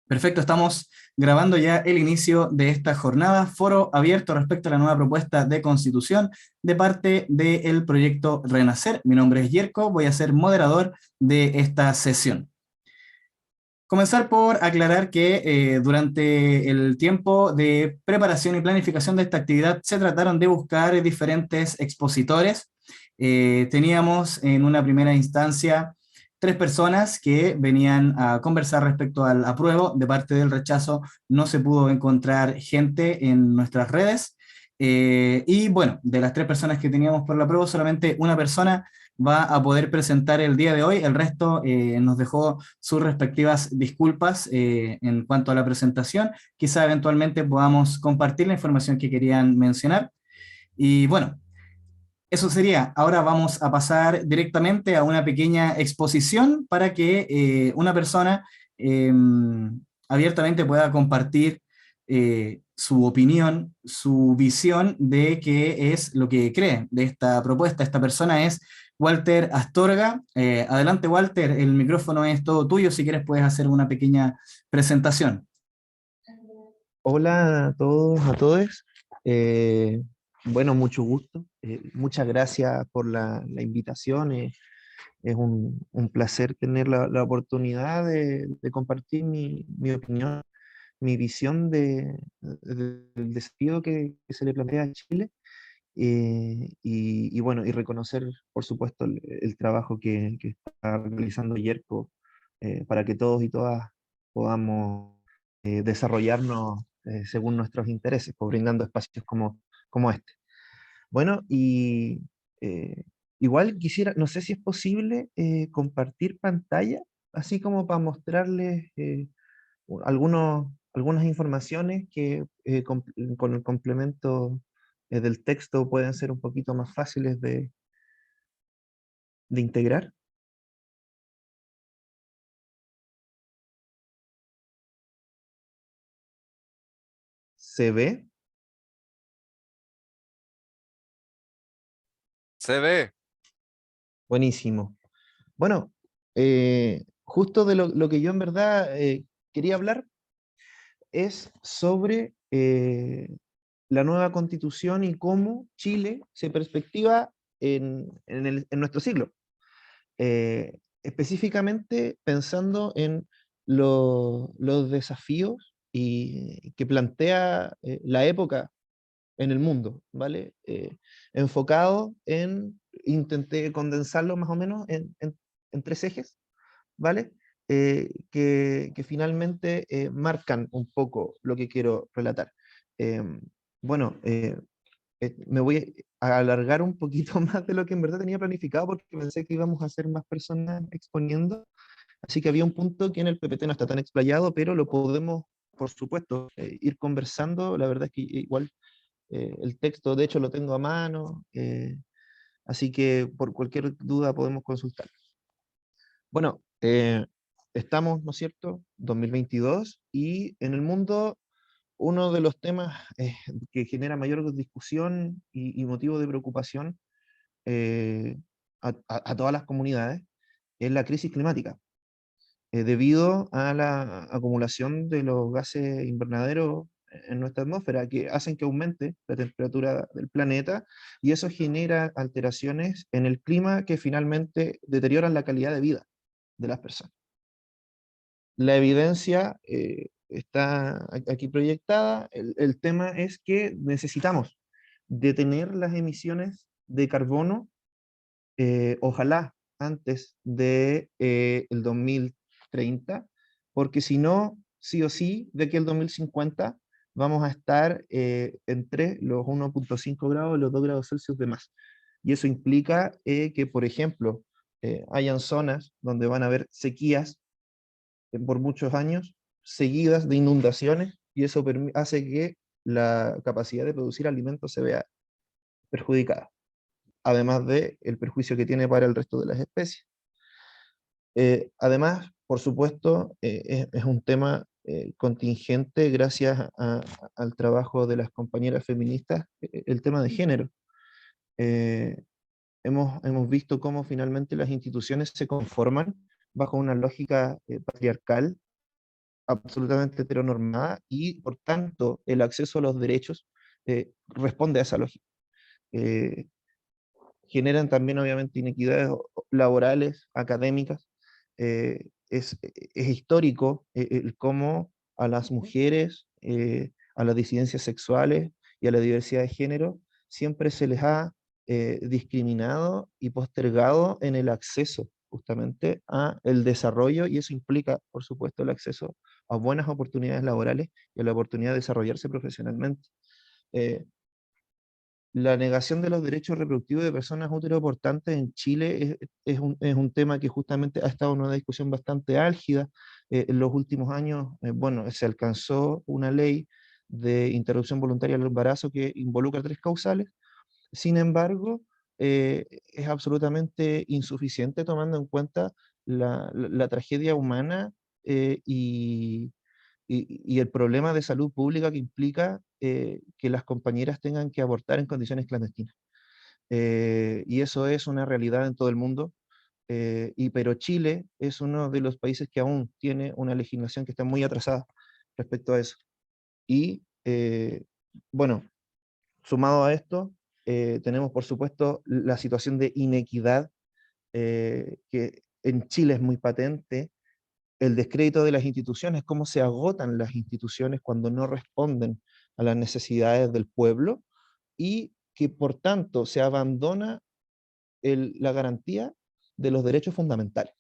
Perfecto, estamos grabando ya el inicio de esta jornada, foro abierto respecto a la nueva propuesta de constitución de parte del proyecto Renacer. Mi nombre es Yerko, voy a ser moderador de esta sesión. Comenzar por aclarar que durante el tiempo de preparación y planificación de esta actividad se trataron de buscar diferentes expositores. Teníamos en una primera instancia tres personas que venían a conversar respecto al apruebo. De parte del rechazo no se pudo encontrar gente en nuestras redes. Y bueno, de las tres personas que teníamos por el apruebo, solamente una persona va a poder presentar el día de hoy. El resto nos dejó sus respectivas disculpas en cuanto a la presentación. Quizá eventualmente podamos compartir la información que querían mencionar. Y bueno, eso sería. Ahora vamos a pasar directamente a una pequeña exposición para que una persona eh, abiertamente pueda compartir su opinión, su visión de qué es lo que cree de esta propuesta. Esta persona es Walter Astorga. Adelante, Walter, el micrófono es todo tuyo. Si quieres, puedes hacer una pequeña presentación. Hola a todos, a todos. Eh, bueno, mucho gusto. Muchas gracias por la invitación. Es un placer tener la oportunidad de compartir mi opinión, mi visión del desafío que se le plantea a Chile. Y bueno, y reconocer, por supuesto, el trabajo que está realizando Yerko para que todos y todas podamos desarrollarnos según nuestros intereses, pues, brindando espacios como este. Bueno, y eh, igual quisiera, no sé si es posible compartir pantalla, así como para mostrarles algunas informaciones que con el complemento del texto pueden ser un poquito más fáciles de integrar. ¿Se ve? Se ve. Buenísimo. Bueno, justo de lo que yo en verdad quería hablar es sobre la nueva constitución y cómo Chile se perspectiva en nuestro siglo. Específicamente pensando en los desafíos que plantea la época en el mundo, ¿vale? Enfocado intenté condensarlo más o menos en tres ejes, ¿vale? Que finalmente marcan un poco lo que quiero relatar. Em, bueno, me voy a alargar un poquito más de lo que en verdad tenía planificado porque pensé que íbamos a ser más personas exponiendo, así que había un punto que en el PPT no está tan explayado, pero lo podemos, por supuesto, ir conversando. La verdad es que igual el texto, de hecho, lo tengo a mano, así que por cualquier duda podemos consultar. Bueno, estamos, ¿no es cierto?, 2022 y en el mundo uno de los temas que genera mayor discusión y motivo de preocupación eh, a todas las comunidades es la crisis climática, debido a la acumulación de los gases invernaderos en nuestra atmósfera, que hacen que aumente la temperatura del planeta, y eso genera alteraciones en el clima que finalmente deterioran la calidad de vida de las personas. La evidencia está aquí proyectada. El tema es que necesitamos detener las emisiones de carbono, ojalá antes de el 2030, porque si no, sí o sí, de que el 2050 vamos a estar entre los 1,5 grados y los 2 grados Celsius de más. Y eso implica que, por ejemplo, hayan zonas donde van a haber sequías por muchos años seguidas de inundaciones, y eso hace que la capacidad de producir alimentos se vea perjudicada, además del perjuicio que tiene para el resto de las especies. Además, por supuesto, es un tema contingente gracias al trabajo de las compañeras feministas, el tema de género. Eh, hemos visto cómo finalmente las instituciones se conforman bajo una lógica patriarcal, absolutamente heteronormada y por tanto el acceso a los derechos responde a esa lógica. Eh, Generan también obviamente inequidades laborales, académicas. Es histórico el cómo a las mujeres, a las disidencias sexuales y a la diversidad de género siempre se les ha discriminado y postergado en el acceso justamente a el desarrollo, y eso implica, por supuesto, el acceso a buenas oportunidades laborales y a la oportunidad de desarrollarse profesionalmente. Eh, la negación de los derechos reproductivos de personas uteroportantes en Chile es un tema que justamente ha estado en una discusión bastante álgida. En los últimos años, bueno, se alcanzó una ley de interrupción voluntaria del embarazo que involucra tres causales. Sin embargo, es absolutamente insuficiente tomando en cuenta la tragedia humana y el problema de salud pública que implica que las compañeras tengan que abortar en condiciones clandestinas. Y eso es una realidad en todo el mundo, pero Chile es uno de los países que aún tiene una legislación que está muy atrasada respecto a eso. Y bueno, sumado a esto, tenemos por supuesto la situación de inequidad que en Chile es muy patente, el descrédito de las instituciones, cómo se agotan las instituciones cuando no responden a las necesidades del pueblo y que por tanto se abandona la garantía de los derechos fundamentales.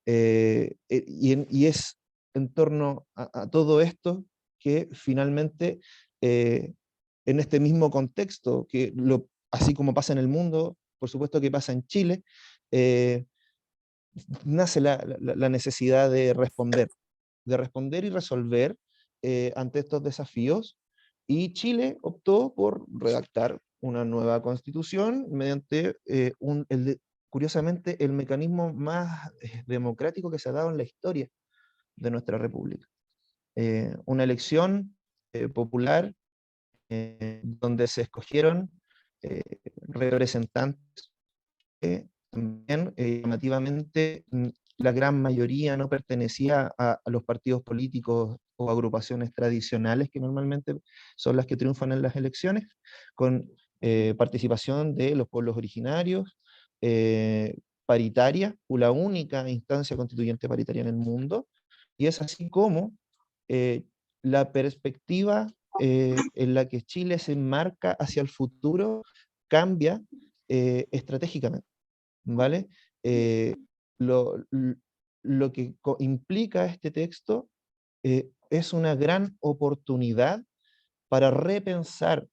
Y es en torno a todo esto que finalmente, en este mismo contexto, así como pasa en el mundo, por supuesto que pasa en Chile, eh, nace la necesidad de responder y resolver ante estos desafíos, y Chile optó por redactar una nueva constitución mediante, curiosamente, el mecanismo más democrático que se ha dado en la historia de nuestra república. Una elección popular donde se escogieron representantes también llamativamente la gran mayoría no pertenecía a los partidos políticos o agrupaciones tradicionales que normalmente son las que triunfan en las elecciones, con participación de los pueblos originarios, paritaria, la única instancia constituyente paritaria en el mundo, y es así como eh, la perspectiva en la que Chile se enmarca hacia el futuro cambia estratégicamente. ¿Vale? Eh, lo, lo que implica este texto es una gran oportunidad para repensar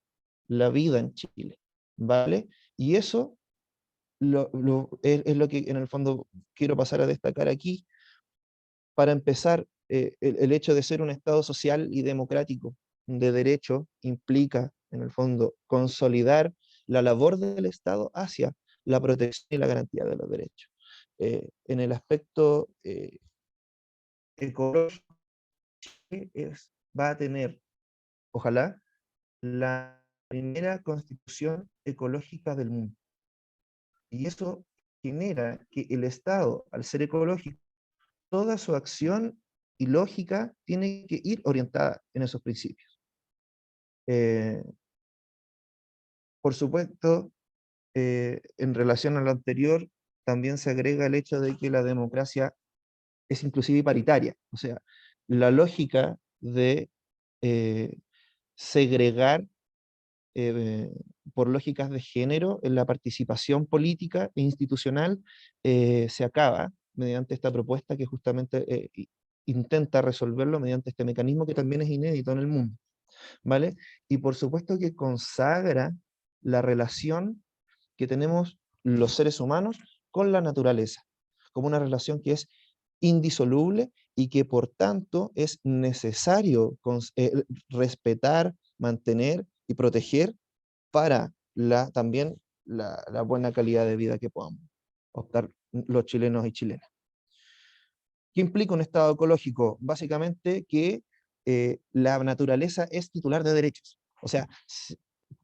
la vida en Chile, ¿vale? Y eso es lo que en el fondo quiero pasar a destacar aquí. Para empezar, el hecho de ser un Estado social y democrático de derecho implica, en el fondo, consolidar la labor del Estado hacia la protección y la garantía de los derechos. En el aspecto ecológico, va a tener, ojalá, la primera constitución ecológica del mundo. Y eso genera que el Estado, al ser ecológico, toda su acción y lógica tiene que ir orientada en esos principios. Eh, por supuesto, en relación a lo anterior, también se agrega el hecho de que la democracia es inclusive paritaria. O sea, la lógica de eh, segregar eh, por lógicas de género en la participación política e institucional se acaba mediante esta propuesta que justamente intenta resolverlo mediante este mecanismo que también es inédito en el mundo, ¿vale? Y por supuesto que consagra la relación que tenemos los seres humanos con la naturaleza, como una relación que es indisoluble y que por tanto es necesario respetar, mantener y proteger para también la buena calidad de vida que podamos optar los chilenos y chilenas. ¿Qué implica un Estado ecológico? Básicamente que la naturaleza es titular de derechos. O sea,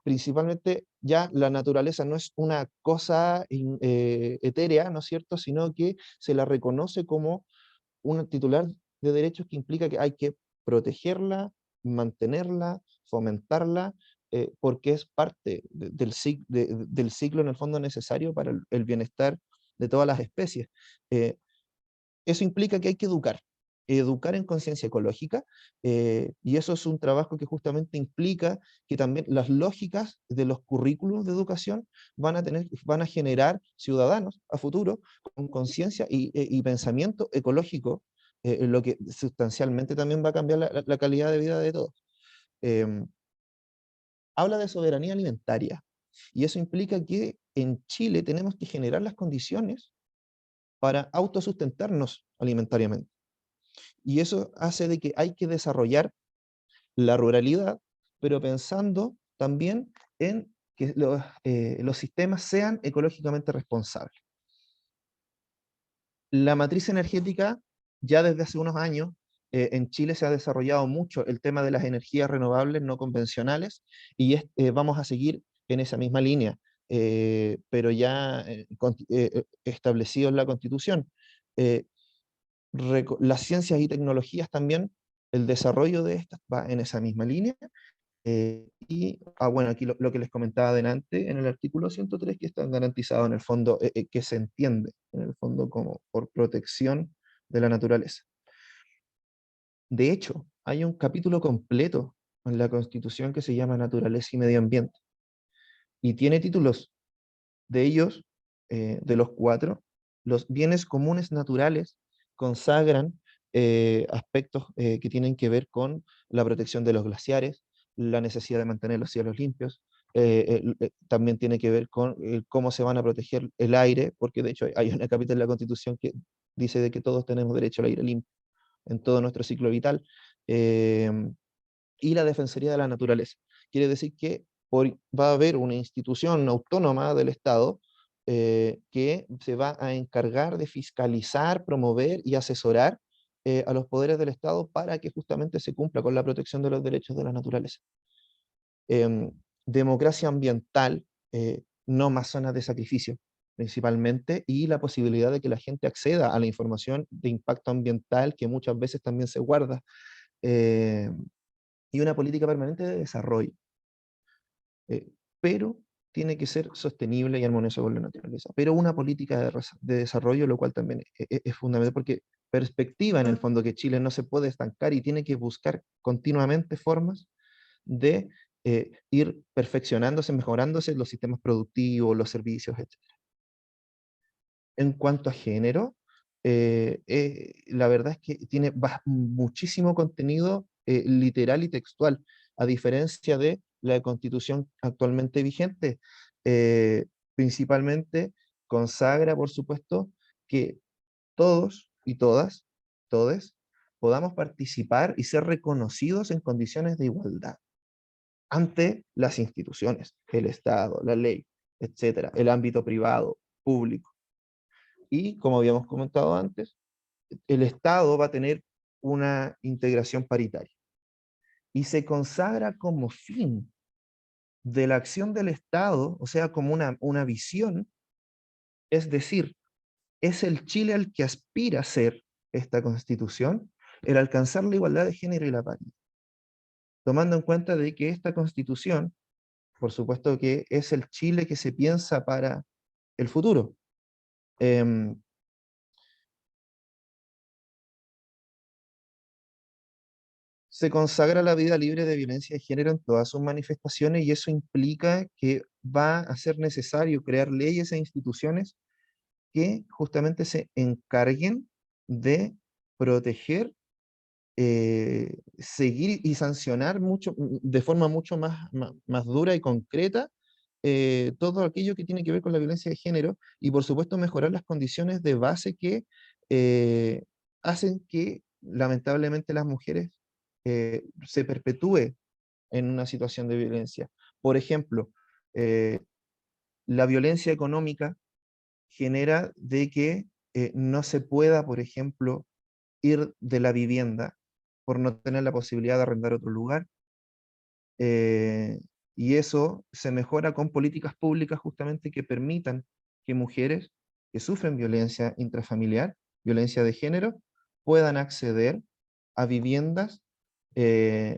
principalmente ya la naturaleza no es una cosa etérea, ¿no es cierto?, sino que se la reconoce como un titular de derechos que implica que hay que protegerla, mantenerla, fomentarla, porque es parte del ciclo en el fondo necesario para el bienestar de todas las especies. Eh, Eso implica que hay que educar en conciencia ecológica, y eso es un trabajo que justamente implica que también las lógicas de los currículos de educación van a generar ciudadanos a futuro con conciencia y pensamiento ecológico, lo que sustancialmente también va a cambiar la calidad de vida de todos. Em, Habla de soberanía alimentaria, y eso implica que en Chile tenemos que generar las condiciones para autosustentarnos alimentariamente. Y eso hace de que hay que desarrollar la ruralidad, pero pensando también en que los sistemas sean ecológicamente responsables. La matriz energética, ya desde hace unos años, en Chile se ha desarrollado mucho el tema de las energías renovables no convencionales, y vamos a seguir en esa misma línea, pero ya establecido en la Constitución. Eh, las ciencias y tecnologías también, el desarrollo de estas va en esa misma línea. Bueno, aquí lo que les comentaba adelante en el artículo 103, que están garantizados en el fondo, que se entiende en el fondo como por protección de la naturaleza. De hecho, hay un capítulo completo en la Constitución que se llama Naturaleza y Medio Ambiente, y tiene títulos de ellos, de los cuatro. Los bienes comunes naturales consagran aspectos que tienen que ver con la protección de los glaciares, la necesidad de mantener los cielos limpios, también tiene que ver con cómo se van a proteger el aire, porque de hecho hay una capítulo de la Constitución que dice de que todos tenemos derecho al aire limpio en todo nuestro ciclo vital, eh, y la Defensoría de la Naturaleza. Quiere decir que va a haber una institución autónoma del Estado, que se va a encargar de fiscalizar, promover y asesorar a los poderes del Estado para que justamente se cumpla con la protección de los derechos de la naturaleza. Em, Democracia ambiental, no más zonas de sacrificio, principalmente, y la posibilidad de que la gente acceda a la información de impacto ambiental que muchas veces también se guarda, eh, y una política permanente de desarrollo, eh, pero tiene que ser sostenible y armoniosa con la naturaleza. Pero una política de desarrollo, lo cual también es fundamental, porque perspectiva en el fondo que Chile no se puede estancar y tiene que buscar continuamente formas de ir perfeccionándose, mejorándose los sistemas productivos, los servicios, etc. En cuanto a género, la verdad es que tiene muchísimo contenido literal y textual, a diferencia de la Constitución actualmente vigente. Principalmente consagra, por supuesto, que todos y todas, todes, podamos participar y ser reconocidos en condiciones de igualdad ante las instituciones, el Estado, la ley, etcétera, el ámbito privado, público. Y como habíamos comentado antes, el Estado va a tener una integración paritaria. Y se consagra como fin de la acción del Estado, o sea, como una visión, es decir, es el Chile al que aspira a ser esta Constitución, el alcanzar la igualdad de género y la paridad. Tomando en cuenta de que esta Constitución, por supuesto que es el Chile que se piensa para el futuro. Eh, Se consagra la vida libre de violencia de género en todas sus manifestaciones, y eso implica que va a ser necesario crear leyes e instituciones que justamente se encarguen de proteger, seguir y sancionar de forma mucho más dura y concreta, todo aquello que tiene que ver con la violencia de género, y por supuesto mejorar las condiciones de base que eh, hacen que lamentablemente las mujeres se perpetúe en una situación de violencia. Por ejemplo, eh, la violencia económica genera de que no se pueda, por ejemplo, ir de la vivienda por no tener la posibilidad de arrendar otro lugar. eh, y eso se mejora con políticas públicas justamente que permitan que mujeres que sufren violencia intrafamiliar, violencia de género, puedan acceder a viviendas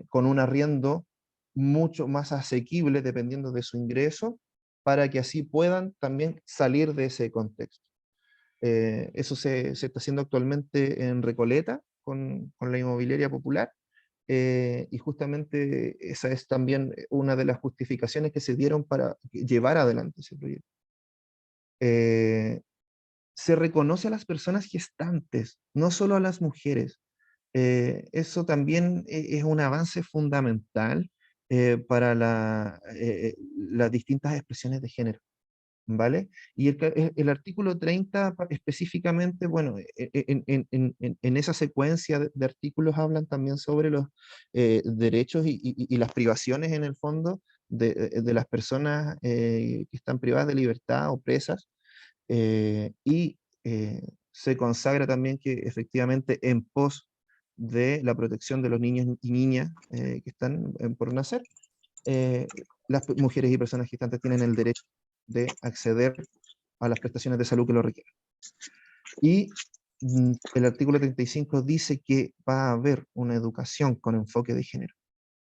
con un arriendo mucho más asequible dependiendo de su ingreso, para que así puedan también salir de ese contexto. Eso se está haciendo actualmente en Recoleta con la inmobiliaria popular, y justamente esa es también una de las justificaciones que se dieron para llevar adelante ese proyecto. Eh, Se reconoce a las personas gestantes, no solo a las mujeres. Eso también es un avance fundamental para las distintas expresiones de género. ¿Vale? Y el artículo 30 específicamente, bueno, en esa secuencia de artículos hablan también sobre los derechos y las privaciones en el fondo de las personas que están privadas de libertad o presas, y se consagra también que efectivamente en pos de la protección de los niños y niñas que están por nacer, eh, las mujeres y personas gestantes tienen el derecho de acceder a las prestaciones de salud que lo requieran. Y el artículo 35 dice que va a haber una educación con enfoque de género,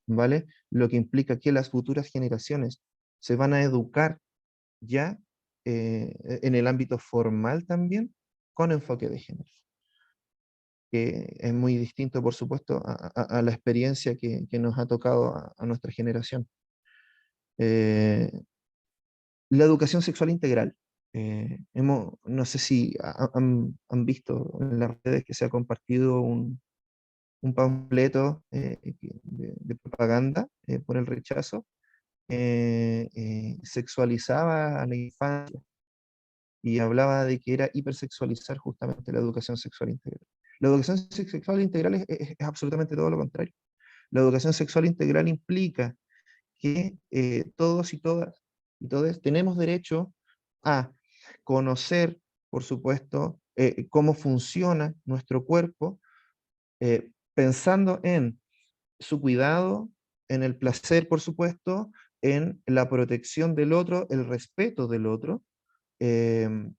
¿vale? Lo que implica que las futuras generaciones se van a educar ya en el ámbito formal también con enfoque de género, que es muy distinto, por supuesto, a la experiencia que nos ha tocado a nuestra generación. Eh, La educación sexual integral. No sé si han visto en las redes que se ha compartido un panfleto de propaganda por el rechazo, sexualizaba a la infancia y hablaba de que era hipersexualizar justamente la educación sexual integral. La educación sexual integral es absolutamente todo lo contrario. La educación sexual integral implica que todos y todas y todos tenemos derecho a conocer, por supuesto, cómo funciona nuestro cuerpo, pensando en su cuidado, en el placer, por supuesto, en la protección del otro, el respeto del otro, em,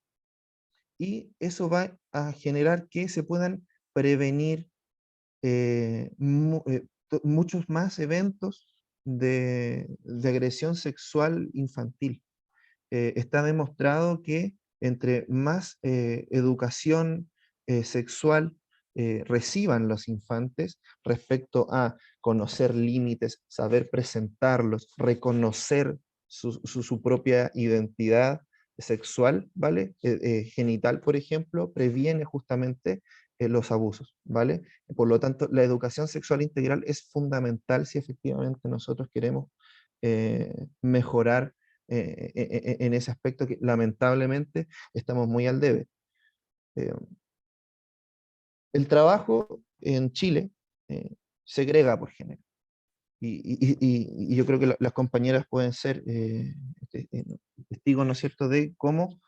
y eso va a generar que se puedan prevenir muchos más eventos de agresión sexual infantil. Está demostrado que entre más educación sexual reciban los infantes respecto a conocer límites, saber presentarlos, reconocer su propia identidad sexual, ¿vale? Genital, por ejemplo, previene justamente los abusos, ¿vale? Por lo tanto, la educación sexual integral es fundamental si efectivamente nosotros queremos mejorar en ese aspecto que lamentablemente estamos muy al debe. Eh, el trabajo en Chile segrega por género. Y yo creo que las compañeras pueden ser testigos, ¿no es cierto?, de cómo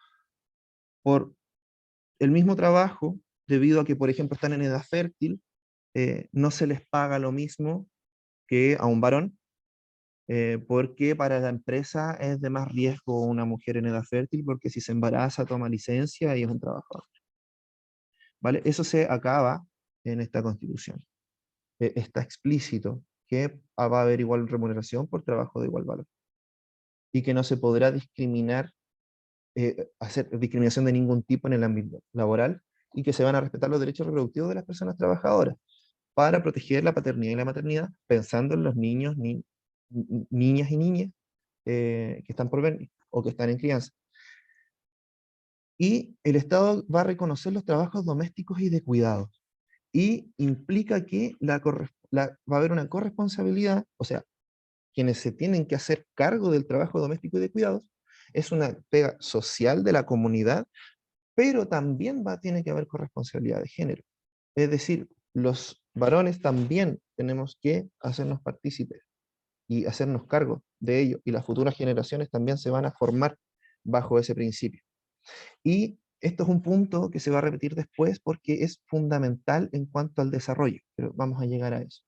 por el mismo trabajo, debido a que, por ejemplo, están en edad fértil, no se les paga lo mismo que a un varón, porque para la empresa es de más riesgo una mujer en edad fértil, porque si se embaraza, toma licencia y es un trabajador. ¿Vale? Eso se acaba en esta constitución. Está explícito que va a haber igual remuneración por trabajo de igual valor. Y que no se podrá discriminar, hacer discriminación de ningún tipo en el ámbito laboral, y que se van a respetar los derechos reproductivos de las personas trabajadoras para proteger la paternidad y la maternidad, pensando en los niños, niñas y niñas que están por venir o que están en crianza. Y el Estado va a reconocer los trabajos domésticos y de cuidado. Y implica que va a haber una corresponsabilidad, o sea, quienes se tienen que hacer cargo del trabajo doméstico y de cuidados, es una pega social de la comunidad, pero también tiene que haber corresponsabilidad de género. Es decir, los varones también tenemos que hacernos partícipes y hacernos cargo de ello, y las futuras generaciones también se van a formar bajo ese principio. Y esto es un punto que se va a repetir después porque es fundamental en cuanto al desarrollo, pero vamos a llegar a eso.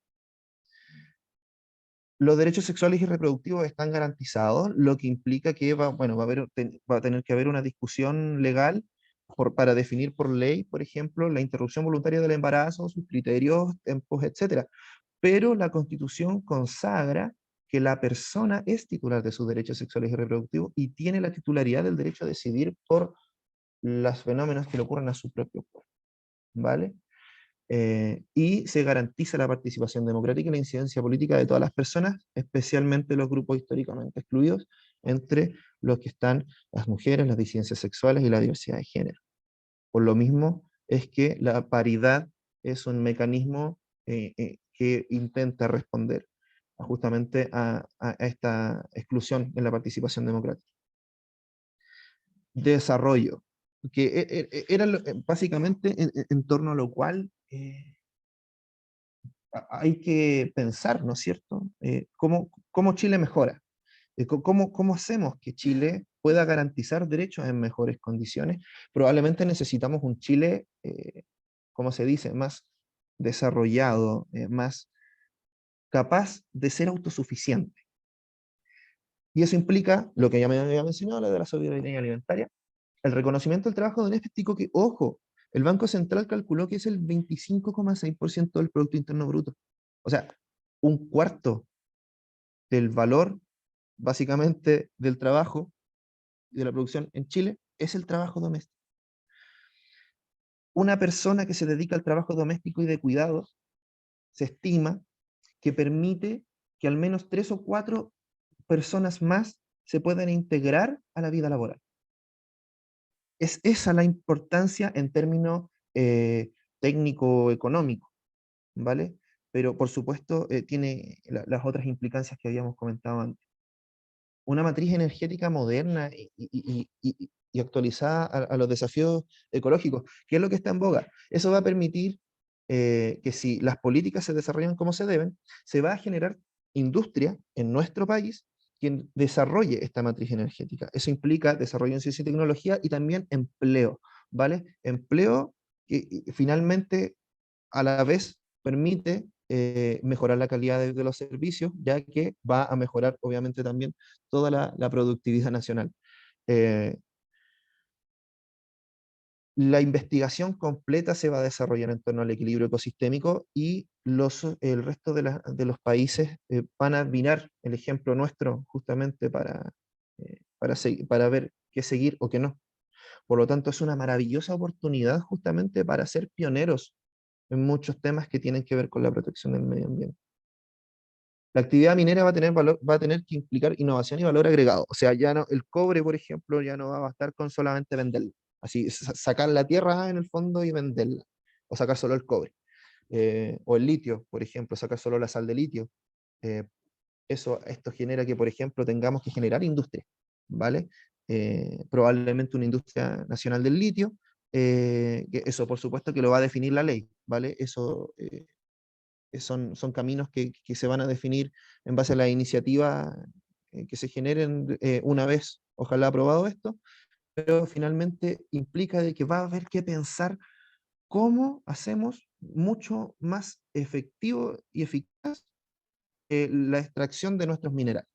Los derechos sexuales y reproductivos están garantizados, lo que implica que va a tener que haber una discusión legal para definir por ley, por ejemplo, la interrupción voluntaria del embarazo, sus criterios, tiempos, etcétera. Pero la Constitución consagra que la persona es titular de sus derechos sexuales y reproductivos y tiene la titularidad del derecho a decidir por los fenómenos que le ocurren a su propio cuerpo, ¿vale? Y se garantiza la participación democrática y la incidencia política de todas las personas, especialmente los grupos históricamente excluidos, entre los que están las mujeres, las disidencias sexuales y la diversidad de género. Por lo mismo es que la paridad es un mecanismo que intenta responder justamente a esta exclusión en la participación democrática. Desarrollo, que era básicamente en torno a lo cual hay que pensar, ¿no es cierto? ¿Cómo Chile mejora? ¿Cómo hacemos que Chile pueda garantizar derechos en mejores condiciones? Probablemente necesitamos un Chile, ¿cómo se dice?, más desarrollado, más capaz de ser autosuficiente. Y eso implica, lo que ya me había mencionado, la de la soberanía alimentaria, el reconocimiento del trabajo doméstico que, ojo, el Banco Central calculó que es el 25,6% del Producto Interno Bruto. O sea, un cuarto del valor, básicamente, del trabajo y de la producción en Chile es el trabajo doméstico. Una persona que se dedica al trabajo doméstico y de cuidados se estima que permite que al menos 3 o 4 personas más se puedan integrar a la vida laboral. Es esa la importancia en términos técnico-económico, ¿vale? Pero por supuesto tiene las otras implicancias que habíamos comentado antes. Una matriz energética moderna y actualizada a los desafíos ecológicos, que es lo que está en boga. Eso va a permitir que si las políticas se desarrollan como se deben, se va a generar industria en nuestro país que desarrolle esta matriz energética. Eso implica desarrollo en ciencia y tecnología y también empleo, ¿vale? Empleo que finalmente a la vez permite mejorar la calidad de los servicios, ya que va a mejorar obviamente también toda la productividad nacional. Eh, la investigación completa se va a desarrollar en torno al equilibrio ecosistémico y el resto de los países van a mirar el ejemplo nuestro justamente para ver qué seguir o qué no. Por lo tanto, es una maravillosa oportunidad justamente para ser pioneros en muchos temas que tienen que ver con la protección del medio ambiente. La actividad minera va a tener que implicar innovación y valor agregado. O sea, ya no, el cobre, por ejemplo, ya no va a bastar con solamente venderlo. Así, sacar la tierra en el fondo y venderla. O sacar solo el cobre. O el litio, por ejemplo, sacar solo la sal de litio. Eh, esto genera que, por ejemplo, tengamos que generar industria, ¿vale? Probablemente una industria nacional del litio. Que eso, por supuesto, que lo va a definir la ley, ¿vale? Eso son caminos que se van a definir en base a la iniciativa que se generen una vez, ojalá aprobado esto, pero finalmente implica de que va a haber que pensar cómo hacemos mucho más efectivo y eficaz la extracción de nuestros minerales.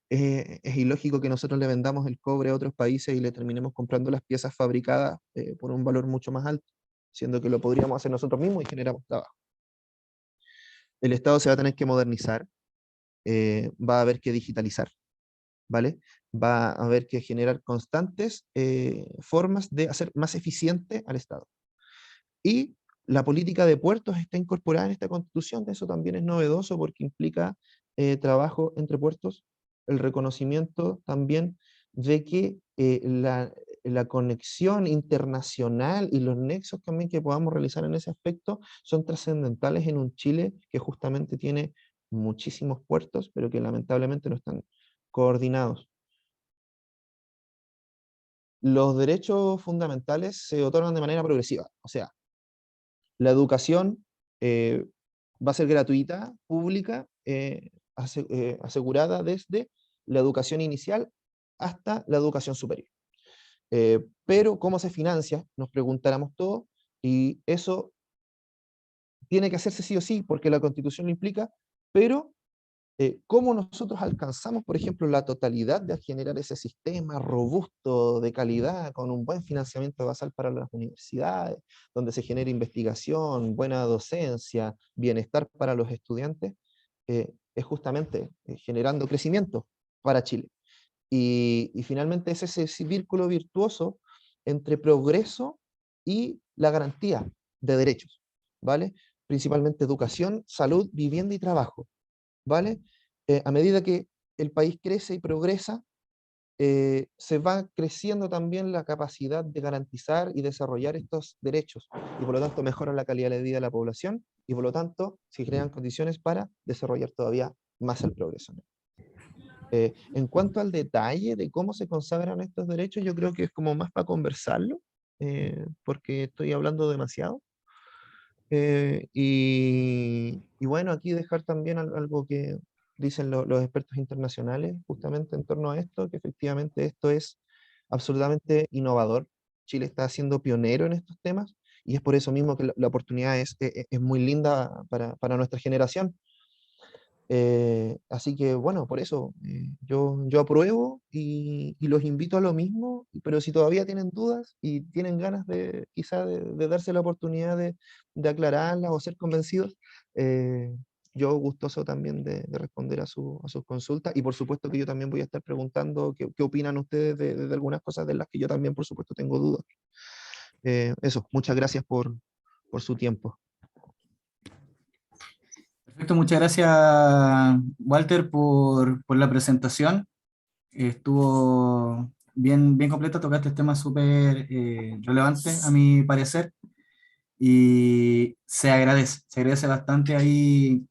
Es ilógico que nosotros le vendamos el cobre a otros países y le terminemos comprando las piezas fabricadas por un valor mucho más alto, siendo que lo podríamos hacer nosotros mismos y generamos trabajo. El Estado se va a tener que modernizar, va a haber que digitalizar, ¿vale? Va a haber que generar constantes formas de hacer más eficiente al Estado. Y la política de puertos está incorporada en esta constitución, eso también es novedoso porque implica trabajo entre puertos, el reconocimiento también de que la conexión internacional y los nexos también que podamos realizar en ese aspecto son trascendentales en un Chile que justamente tiene muchísimos puertos, pero que lamentablemente no están coordinados. Los derechos fundamentales se otorgan de manera progresiva, o sea, la educación va a ser gratuita, pública, asegurada desde la educación inicial hasta la educación superior. Pero ¿cómo se financia? Nos preguntáramos todos, y eso tiene que hacerse sí o sí, porque la Constitución lo implica, pero cómo nosotros alcanzamos, por ejemplo, la totalidad de generar ese sistema robusto de calidad, con un buen financiamiento basal para las universidades, donde se genere investigación, buena docencia, bienestar para los estudiantes, es justamente generando crecimiento para Chile. Y finalmente es ese círculo virtuoso entre progreso y la garantía de derechos, ¿vale? Principalmente educación, salud, vivienda y trabajo, ¿vale? A medida que el país crece y progresa, se va creciendo también la capacidad de garantizar y desarrollar estos derechos, y por lo tanto mejora la calidad de vida de la población, y por lo tanto se crean condiciones para desarrollar todavía más el progreso, ¿no? En cuanto al detalle de cómo se consagran estos derechos, yo creo que es como más para conversarlo, porque estoy hablando demasiado. Y bueno, aquí dejar también algo que dicen los expertos internacionales justamente en torno a esto, que efectivamente esto es absolutamente innovador. Chile está siendo pionero en estos temas y es por eso mismo que la oportunidad es muy linda para nuestra generación. Así que bueno, por eso yo apruebo y los invito a lo mismo, pero si todavía tienen dudas y tienen ganas de quizá de darse la oportunidad de aclararlas o ser convencidos, eh, yo gustoso también de responder a sus consultas, y por supuesto que yo también voy a estar preguntando qué opinan ustedes de algunas cosas de las que yo también por supuesto tengo dudas. Eso, muchas gracias por su tiempo. Perfecto, muchas gracias, Walter, por la presentación. Estuvo bien, bien completa, tocaste temas súper relevantes a mi parecer y se agradece bastante ahí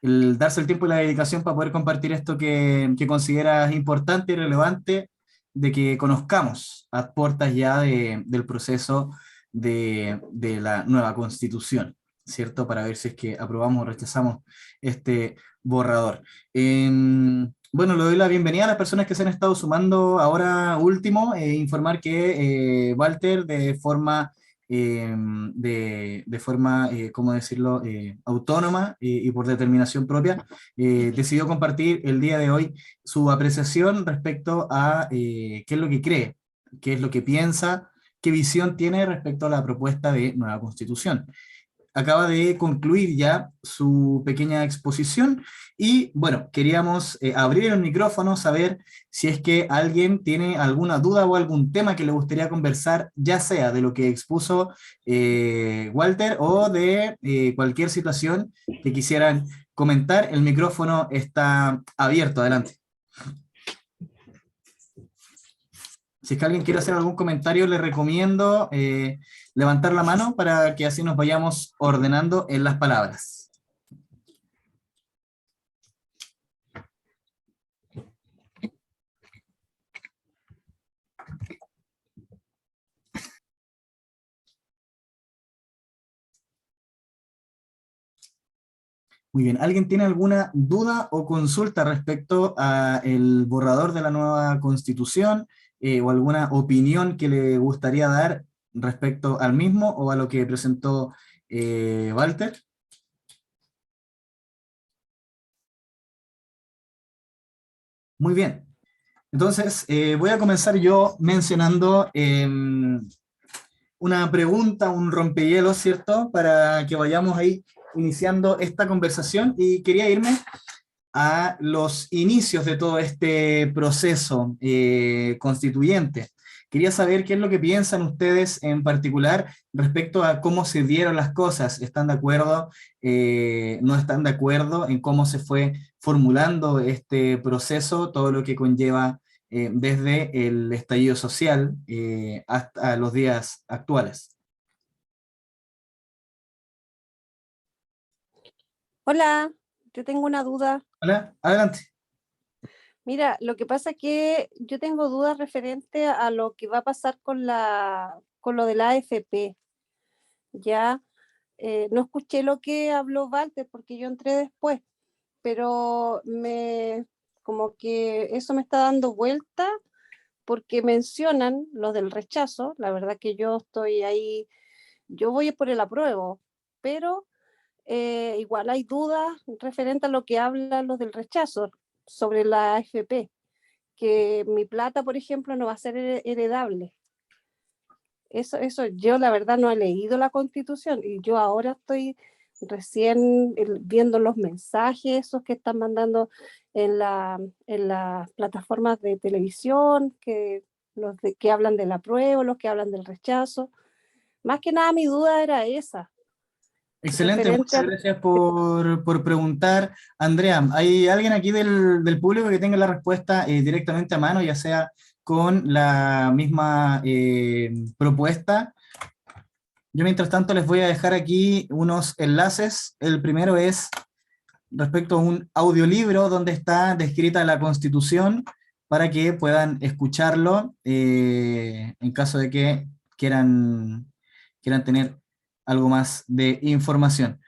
el darse el tiempo y la dedicación para poder compartir esto que consideras importante y relevante de que conozcamos a puertas ya del proceso de la nueva constitución, ¿cierto? Para ver si es que aprobamos o rechazamos este borrador. Bueno, le doy la bienvenida a las personas que se han estado sumando ahora último, informar que Walter de forma, ¿cómo decirlo?, autónoma y por determinación propia, decidió compartir el día de hoy su apreciación respecto a qué es lo que cree, qué es lo que piensa, qué visión tiene respecto a la propuesta de nueva constitución. Acaba de concluir ya su pequeña exposición y bueno, queríamos abrir el micrófono, saber si es que alguien tiene alguna duda o algún tema que le gustaría conversar, ya sea de lo que expuso Walter o de cualquier situación que quisieran comentar. El micrófono está abierto, adelante. Si es que alguien quiere hacer algún comentario, le recomiendo levantar la mano para que así nos vayamos ordenando en las palabras. Muy bien, ¿alguien tiene alguna duda o consulta respecto a el borrador de la nueva Constitución o alguna opinión que le gustaría dar respecto al mismo o a lo que presentó Walter? Muy bien. Entonces, voy a comenzar yo mencionando una pregunta, un rompehielos, ¿cierto? Para que vayamos ahí iniciando esta conversación y quería irme a los inicios de todo este proceso constituyente. Quería saber qué es lo que piensan ustedes en particular respecto a cómo se dieron las cosas. ¿Están de acuerdo? ¿No están de acuerdo en cómo se fue formulando este proceso, todo lo que conlleva desde el estallido social hasta los días actuales? Hola, yo tengo una duda. Hola, adelante. Mira, lo que pasa es que yo tengo dudas referente a lo que va a pasar con lo de la AFP. Ya no escuché lo que habló Walter porque yo entré después, pero como que eso me está dando vuelta porque mencionan lo del rechazo. La verdad que yo estoy ahí, yo voy por el apruebo, pero igual hay dudas referente a lo que hablan los del rechazo sobre la AFP, que mi plata, por ejemplo, no va a ser heredable. Eso yo la verdad no he leído la Constitución y yo ahora estoy recién viendo los mensajes esos que están mandando en las plataformas de televisión, que hablan del apruebo, los que hablan del rechazo. Más que nada mi duda era esa. Excelente, Referente muchas gracias por preguntar. Andrea, ¿hay alguien aquí del público que tenga la respuesta directamente a mano, ya sea con la misma propuesta? Yo mientras tanto les voy a dejar aquí unos enlaces. El primero es respecto a un audiolibro donde está descrita la Constitución para que puedan escucharlo en caso de que quieran tener algo más de información.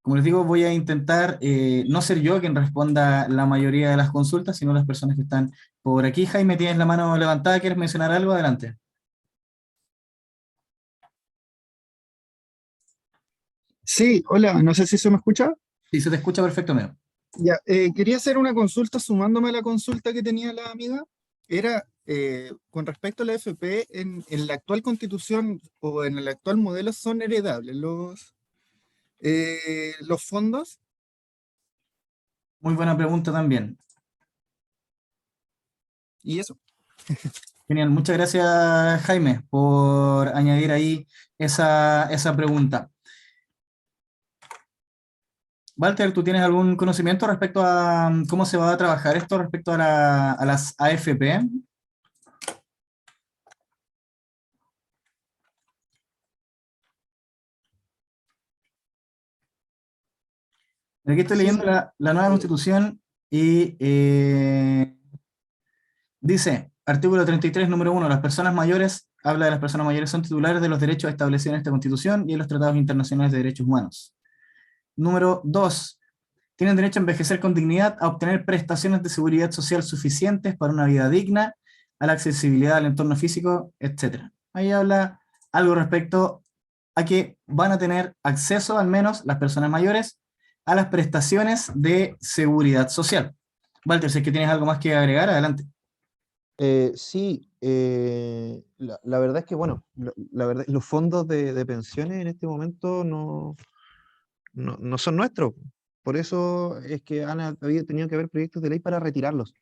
Como les digo, voy a intentar no ser yo quien responda la mayoría de las consultas, sino las personas que están por aquí. Jaime, tienes la mano levantada, ¿quieres mencionar algo? Adelante. Sí, hola, no sé si se me escucha. Sí, se te escucha perfecto, Meo. Ya, quería hacer una consulta sumándome a la consulta que tenía la amiga. Era con respecto a la AFP, en la actual constitución o en el actual modelo son heredables los fondos. Muy buena pregunta también. Y eso. Genial, muchas gracias Jaime por añadir ahí esa pregunta. Walter, ¿tú tienes algún conocimiento respecto a cómo se va a trabajar esto respecto a las AFP? Aquí estoy Sí, leyendo la nueva constitución y dice, artículo 33, número 1, las personas mayores, habla de las personas mayores, son titulares de los derechos establecidos en esta constitución y en los tratados internacionales de derechos humanos. Número 2, tienen derecho a envejecer con dignidad, a obtener prestaciones de seguridad social suficientes para una vida digna, a la accesibilidad al entorno físico, etc. Ahí habla algo respecto a que van a tener acceso, al menos las personas mayores, a las prestaciones de seguridad social. Walter, si es que tienes algo más que agregar, adelante. Sí, la verdad es que, bueno, la verdad, los fondos de pensiones en este momento no son nuestros. Por eso es que había tenido que haber proyectos de ley para retirarlos,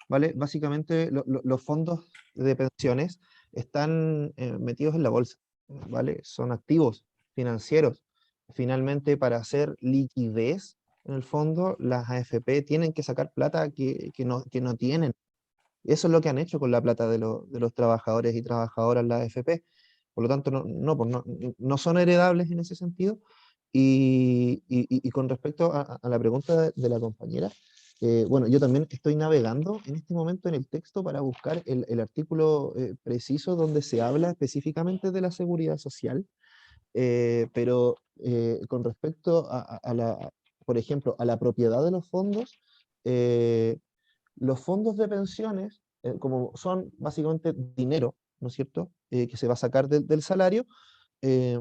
¿vale? Básicamente los fondos de pensiones están metidos en la bolsa, ¿vale? Son activos financieros. Finalmente, para hacer liquidez en el fondo, las AFP tienen que sacar plata que no tienen. Eso es lo que han hecho con la plata de los trabajadores y trabajadoras, la AFP. Por lo tanto, no son heredables en ese sentido. Y con respecto a la pregunta de la compañera, bueno, yo también estoy navegando en este momento en el texto para buscar el artículo preciso donde se habla específicamente de la seguridad social, pero con respecto por ejemplo, a la propiedad de los fondos de pensiones, como son básicamente dinero, ¿no es cierto?, que se va a sacar del salario, eh,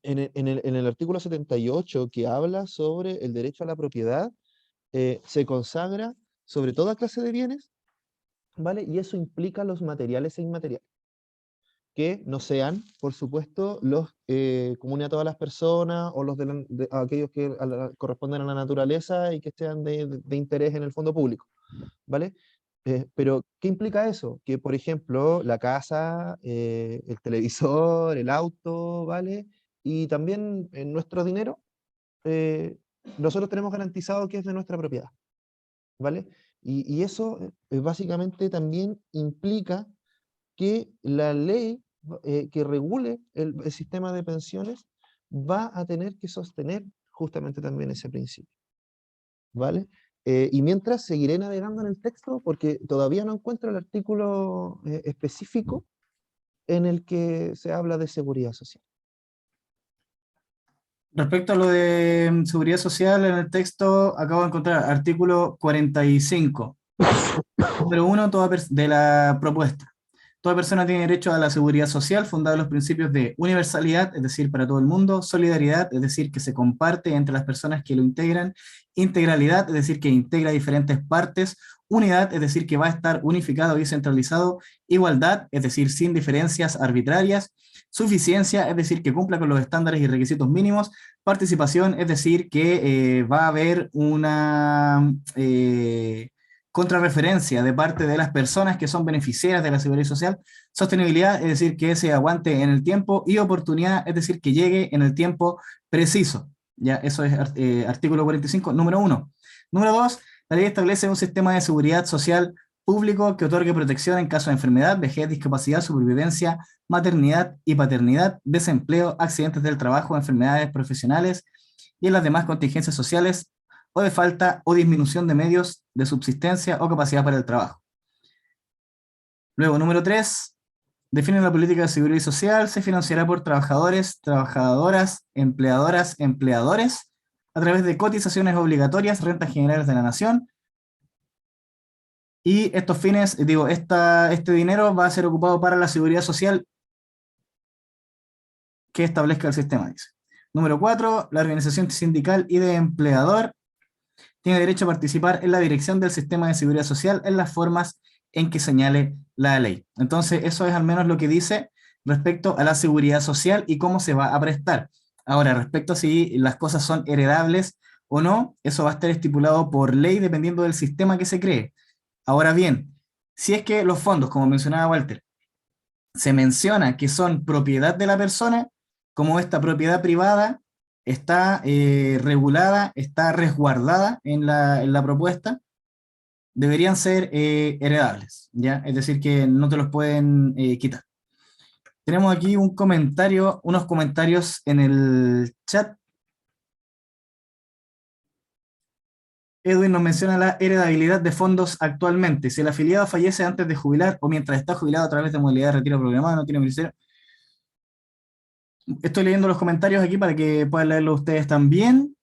en el artículo 78 que habla sobre el derecho a la propiedad, se consagra sobre toda clase de bienes, ¿vale? Y eso implica los materiales e inmateriales, que no sean, por supuesto, los comunes a todas las personas o aquellos que corresponden a la naturaleza y que sean de interés en el fondo público, ¿vale? Pero, ¿qué implica eso? Que, por ejemplo, la casa, el televisor, el auto, ¿vale? Y también nuestro dinero, eh, nosotros tenemos garantizado que es de nuestra propiedad, ¿vale? Y eso básicamente también implica que la ley que regule el sistema de pensiones va a tener que sostener justamente también ese principio, ¿vale? Y mientras seguiré navegando en el texto porque todavía no encuentro el artículo específico en el que se habla de seguridad social. Respecto a lo de seguridad social, en el texto acabo de encontrar artículo 45, número 1 de la propuesta. Toda persona tiene derecho a la seguridad social fundada en los principios de universalidad, es decir, para todo el mundo, solidaridad, es decir, que se comparte entre las personas que lo integran, integralidad, es decir, que integra diferentes partes, unidad, es decir, que va a estar unificado y centralizado, igualdad, es decir, sin diferencias arbitrarias, suficiencia, es decir, que cumpla con los estándares y requisitos mínimos, participación, es decir, que va a haber una contrarreferencia de parte de las personas que son beneficiarias de la seguridad social, sostenibilidad, es decir, que se aguante en el tiempo, y oportunidad, es decir, que llegue en el tiempo preciso. Ya, eso es artículo 45, número 1. Número 2, la ley establece un sistema de seguridad social público que otorgue protección en caso de enfermedad, vejez, discapacidad, supervivencia, maternidad y paternidad, desempleo, accidentes del trabajo, enfermedades profesionales y en las demás contingencias sociales o de falta o disminución de medios de subsistencia o capacidad para el trabajo. Luego, número 3, define la política de seguridad social, se financiará por trabajadores, trabajadoras, empleadoras, empleadores, a través de cotizaciones obligatorias, rentas generales de la nación, y estos fines, este dinero va a ser ocupado para la seguridad social que establezca el sistema, dice. Número 4, la organización sindical y de empleador tiene derecho a participar en la dirección del sistema de seguridad social en las formas en que señale la ley. Entonces, eso es al menos lo que dice respecto a la seguridad social y cómo se va a prestar. Ahora, respecto a si las cosas son heredables o no, eso va a estar estipulado por ley dependiendo del sistema que se cree. Ahora bien, si es que los fondos, como mencionaba Walter, se menciona que son propiedad de la persona, como esta propiedad privada está regulada, está resguardada en la propuesta, deberían ser heredables, ¿ya? Es decir, que no te los pueden quitar. Tenemos aquí un comentario, unos comentarios en el chat. Edwin nos menciona la heredabilidad de fondos actualmente. Si el afiliado fallece antes de jubilar o mientras está jubilado a través de modalidad de retiro programado, no tiene beneficiario. Estoy leyendo los comentarios aquí para que puedan leerlo ustedes también.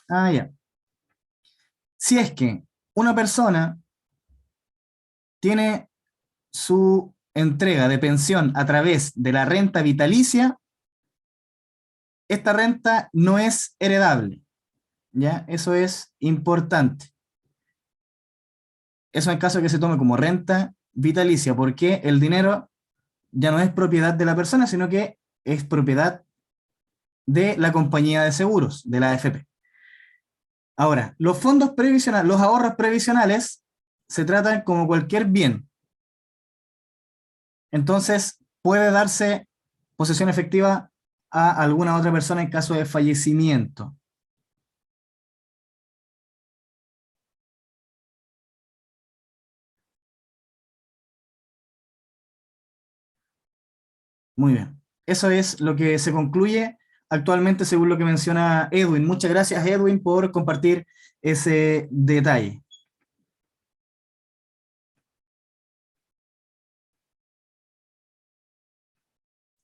Ah, ya. Si es que una persona tiene su entrega de pensión a través de la renta vitalicia, esta renta no es heredable, ¿ya? Eso es importante. Eso en caso de que se tome como renta vitalicia, porque el dinero ya no es propiedad de la persona, sino que es propiedad de la compañía de seguros, de la AFP. Ahora, los fondos previsionales, los ahorros previsionales, se tratan como cualquier bien. Entonces, puede darse posesión efectiva a alguna otra persona en caso de fallecimiento. Muy bien. Eso es lo que se concluye actualmente según lo que menciona Edwin. Muchas gracias, Edwin, por compartir ese detalle.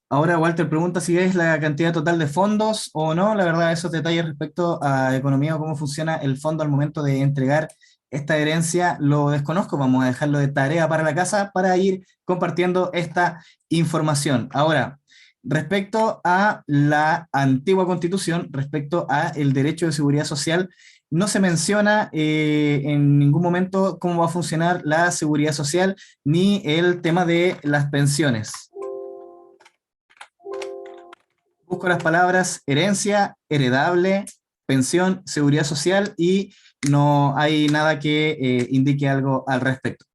Ahora Walter pregunta si es la cantidad total de fondos o no. La verdad, esos detalles respecto a economía o cómo funciona el fondo al momento de entregar esta herencia lo desconozco. Vamos a dejarlo de tarea para la casa para ir compartiendo esta información. Ahora, respecto a la antigua Constitución, respecto a el derecho de seguridad social, no se menciona en ningún momento cómo va a funcionar la seguridad social ni el tema de las pensiones. Busco las palabras herencia, heredable, pensión, seguridad social y no hay nada que indique algo al respecto.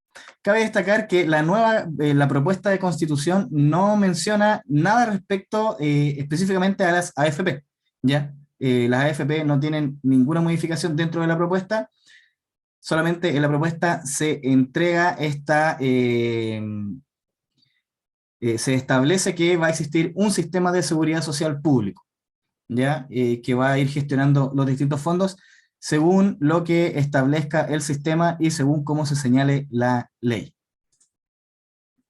Cabe destacar que la propuesta de constitución no menciona nada respecto específicamente a las AFP, ¿ya? Las AFP no tienen ninguna modificación dentro de la propuesta, solamente en la propuesta se entrega se establece que va a existir un sistema de seguridad social público, ¿ya? Que va a ir gestionando los distintos fondos según lo que establezca el sistema y según cómo se señale la ley.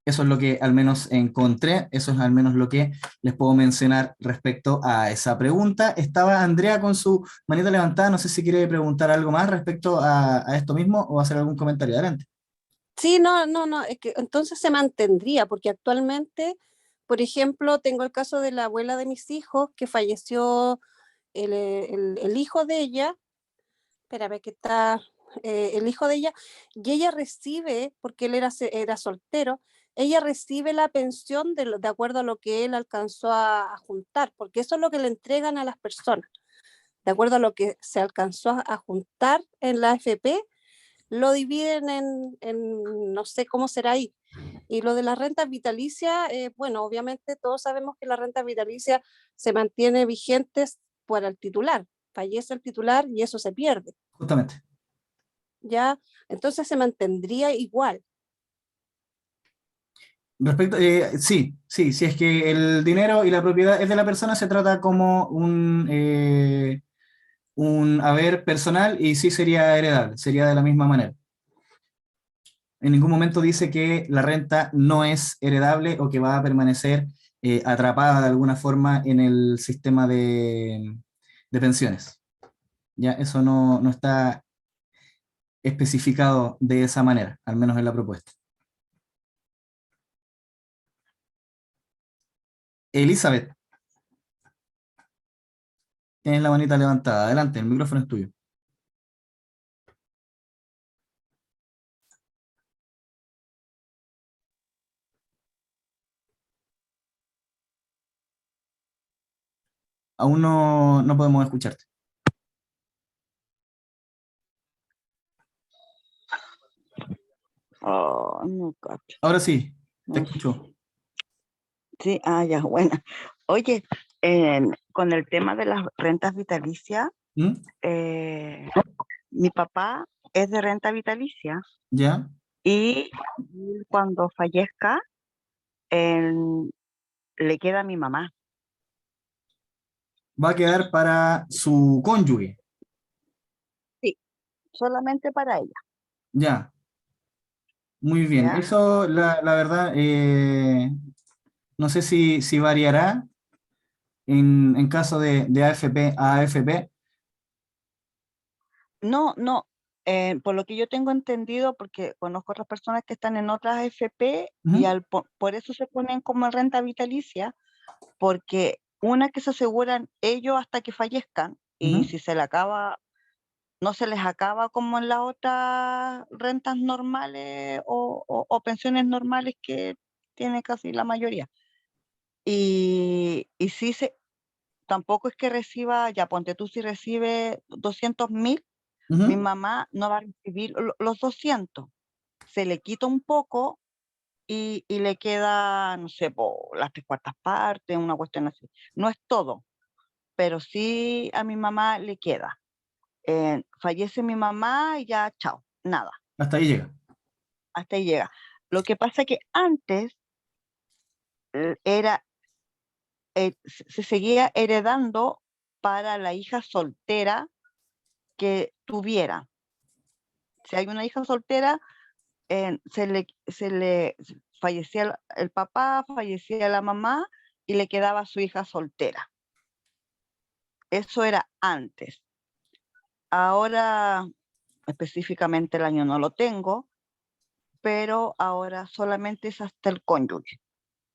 Eso es lo que al menos encontré, eso es al menos lo que les puedo mencionar respecto a esa pregunta. Estaba Andrea con su manita levantada, no sé si quiere preguntar algo más respecto a esto mismo o hacer algún comentario. Adelante. Sí, no, es que entonces se mantendría, porque actualmente, por ejemplo, tengo el caso de la abuela de mis hijos, que falleció el hijo de ella, espérame que está, el hijo de ella, y ella recibe, porque él era soltero, ella recibe la pensión de acuerdo a lo que él alcanzó a juntar, porque eso es lo que le entregan a las personas, de acuerdo a lo que se alcanzó a juntar en la AFP, lo dividen no sé cómo será ahí. Y lo de las rentas vitalicias, bueno, obviamente todos sabemos que las rentas vitalicias se mantiene vigentes para el titular. Fallece el titular y eso se pierde, Justamente. ¿ya? Entonces se mantendría igual. Respecto, sí, si es que el dinero y la propiedad es de la persona, se trata como un haber personal y sí sería heredable, sería de la misma manera. En ningún momento dice que la renta no es heredable o que va a permanecer atrapada de alguna forma en el sistema de pensiones. Ya, eso no está especificado de esa manera, al menos en la propuesta. Elizabeth, tienes la manita levantada. Adelante, el micrófono es tuyo. Aún no podemos escucharte. Oh, no, cacho. Ahora sí, te No sé. escucho. Sí, ya, bueno. Oye, con el tema de las rentas vitalicias, ¿Mm? mi papá es de renta vitalicia ¿Ya? y cuando fallezca, él- le queda a mi mamá. Va a quedar para su cónyuge. Sí, solamente para ella, Ya, muy bien. ¿ya? Eso, la verdad, no sé si variará en caso de AFP a AFP. No, no, por lo que yo tengo entendido, porque conozco otras personas que están en otras AFP y Ujú, por eso se ponen como renta vitalicia, porque una que se aseguran ellos hasta que fallezcan y ujú. si se le acaba, no se les acaba como en las otras rentas normales o pensiones normales que tiene casi la mayoría. Y si tampoco es que reciba, ya ponte tú si recibe 200.000, mi Ujú. mamá no va a recibir los 200, se le quita un poco y le queda, no sé, po, las tres cuartas partes, una cuestión así. No es todo, pero sí a mi mamá le queda. Fallece mi mamá y ya, chao, nada, Hasta ahí llega. hasta ahí llega. Lo que pasa que antes era, se seguía heredando para la hija soltera que tuviera. Si hay una hija soltera, se le fallecía el papá, fallecía la mamá y le quedaba su hija soltera. Eso era antes. Ahora, específicamente el año no lo tengo, pero ahora solamente es hasta el cónyuge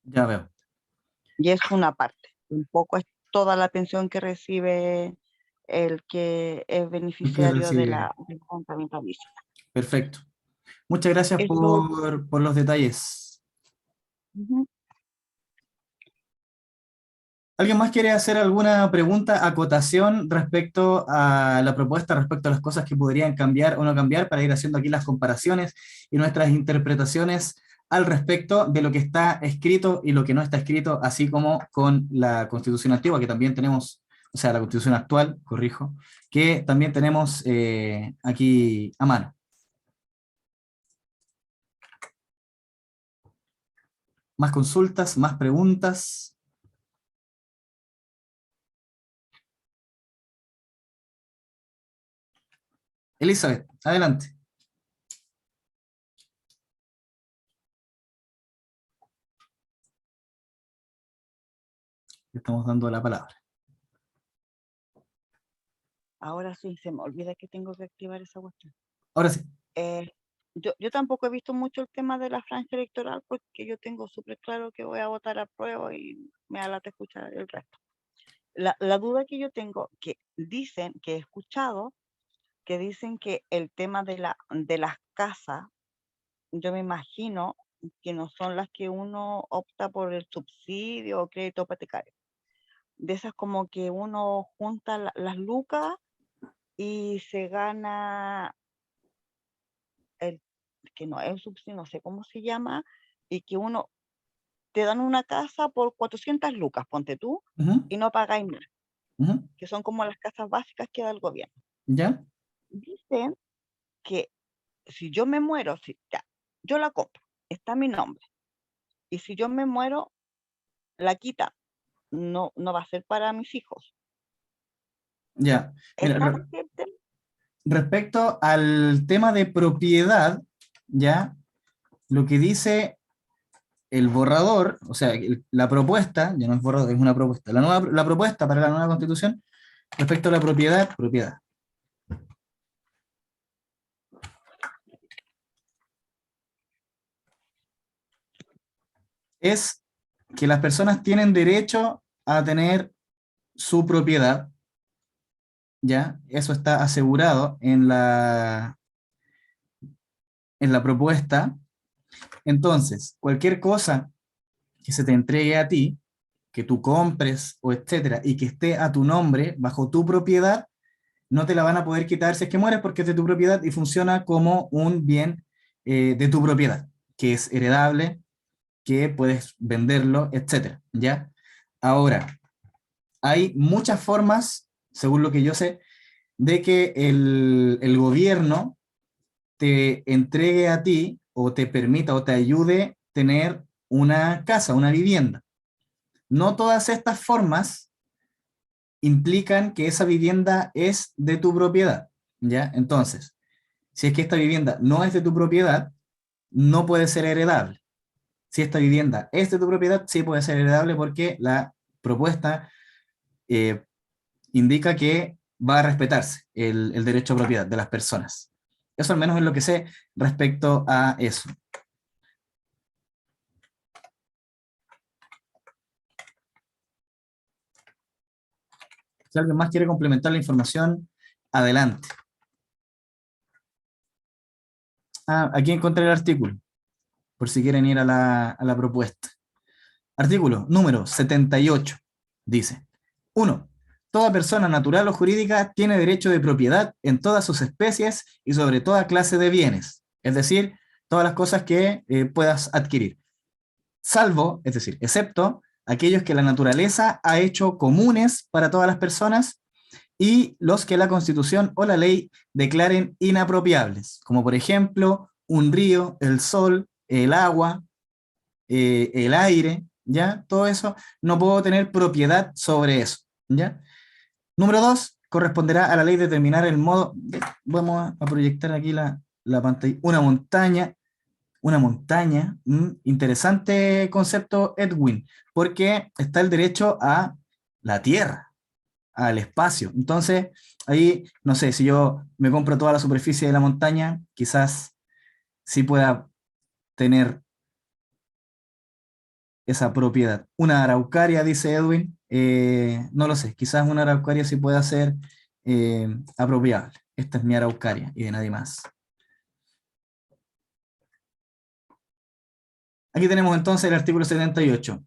Ya veo. y es una parte. Un poco es toda la pensión que recibe el que es El que beneficiario de recibe. la renta vitalicia. Perfecto. Muchas gracias Eso, por los detalles. ujú. ¿Alguien más quiere hacer alguna pregunta, acotación respecto a la propuesta, respecto a las cosas que podrían cambiar o no cambiar para ir haciendo aquí las comparaciones y nuestras interpretaciones al respecto de lo que está escrito y lo que no está escrito, así como con la Constitución antigua, que también tenemos, o sea, la Constitución actual, corrijo, que también tenemos aquí a mano? Más consultas, más preguntas. Elizabeth, adelante. te estamos dando la palabra. Ahora sí, se me olvida que tengo que activar esa cuestión. Ahora sí. Yo tampoco he visto mucho el tema de la franja electoral porque yo tengo súper claro que voy a votar a prueba y me da lata escuchar el resto. La duda que yo tengo, que dicen, que he escuchado, que dicen que el tema de las casas, yo me imagino que no son las que uno opta por el subsidio o crédito hipotecario. De esas como que uno junta las lucas y se gana el que no es un subsidio, no sé cómo se llama, y que uno te dan una casa por 400 lucas, ponte tú, Ujú, y no pagáis nada, ujú. que son como las casas básicas que da el gobierno. ¿Ya? Dicen que si yo me muero, ya, yo la compro, está mi nombre, y si yo me muero, la quita, no va a ser para mis hijos. Ya. ¿Es Mira, tan cierto? respecto al tema de propiedad, ¿ya? Lo que dice el borrador, o sea, la propuesta, ya no es borrador, es una propuesta, la propuesta para la nueva constitución, respecto a la propiedad, es que las personas tienen derecho a tener su propiedad, ¿ya? Eso está asegurado en la propuesta. Entonces, cualquier cosa que se te entregue a ti, que tú compres o etcétera, y que esté a tu nombre, bajo tu propiedad, no te la van a poder quitar si es que mueres porque es de tu propiedad y funciona como un bien de tu propiedad, que es heredable, que puedes venderlo, etcétera, ¿ya? Ahora, hay muchas formas, según lo que yo sé, de que el gobierno te entregue a ti o te permita o te ayude tener una casa, una vivienda. No todas estas formas implican que esa vivienda es de tu propiedad, ¿ya? Entonces, si es que esta vivienda no es de tu propiedad, no puede ser heredable. Si esta vivienda es de tu propiedad, sí puede ser heredable porque la propuesta eh, indica que va a respetarse el derecho a propiedad de las personas. Eso al menos es lo que sé respecto a eso. Si alguien más quiere complementar la información, adelante. Aquí encontré el artículo, por si quieren ir a la propuesta. Artículo número 78, dice: 1. Toda persona natural o jurídica tiene derecho de propiedad en todas sus especies y sobre toda clase de bienes, es decir, todas las cosas que puedas adquirir, salvo, es decir, excepto aquellos que la naturaleza ha hecho comunes para todas las personas y los que la Constitución o la ley declaren inapropiables, como por ejemplo un río, el sol, el agua, el aire, ¿ya? Todo eso, no puedo tener propiedad sobre eso, ¿ya? Número 2, corresponderá a la ley determinar el modo, vamos a proyectar aquí la pantalla, una montaña, interesante concepto, Edwin, porque está el derecho a la tierra, al espacio. Entonces, ahí, no sé, si yo me compro toda la superficie de la montaña, quizás sí pueda tener esa propiedad. Una araucaria, dice Edwin, no lo sé, quizás una araucaria sí pueda ser apropiable. Esta es mi araucaria y de nadie más. Aquí tenemos entonces el artículo 78.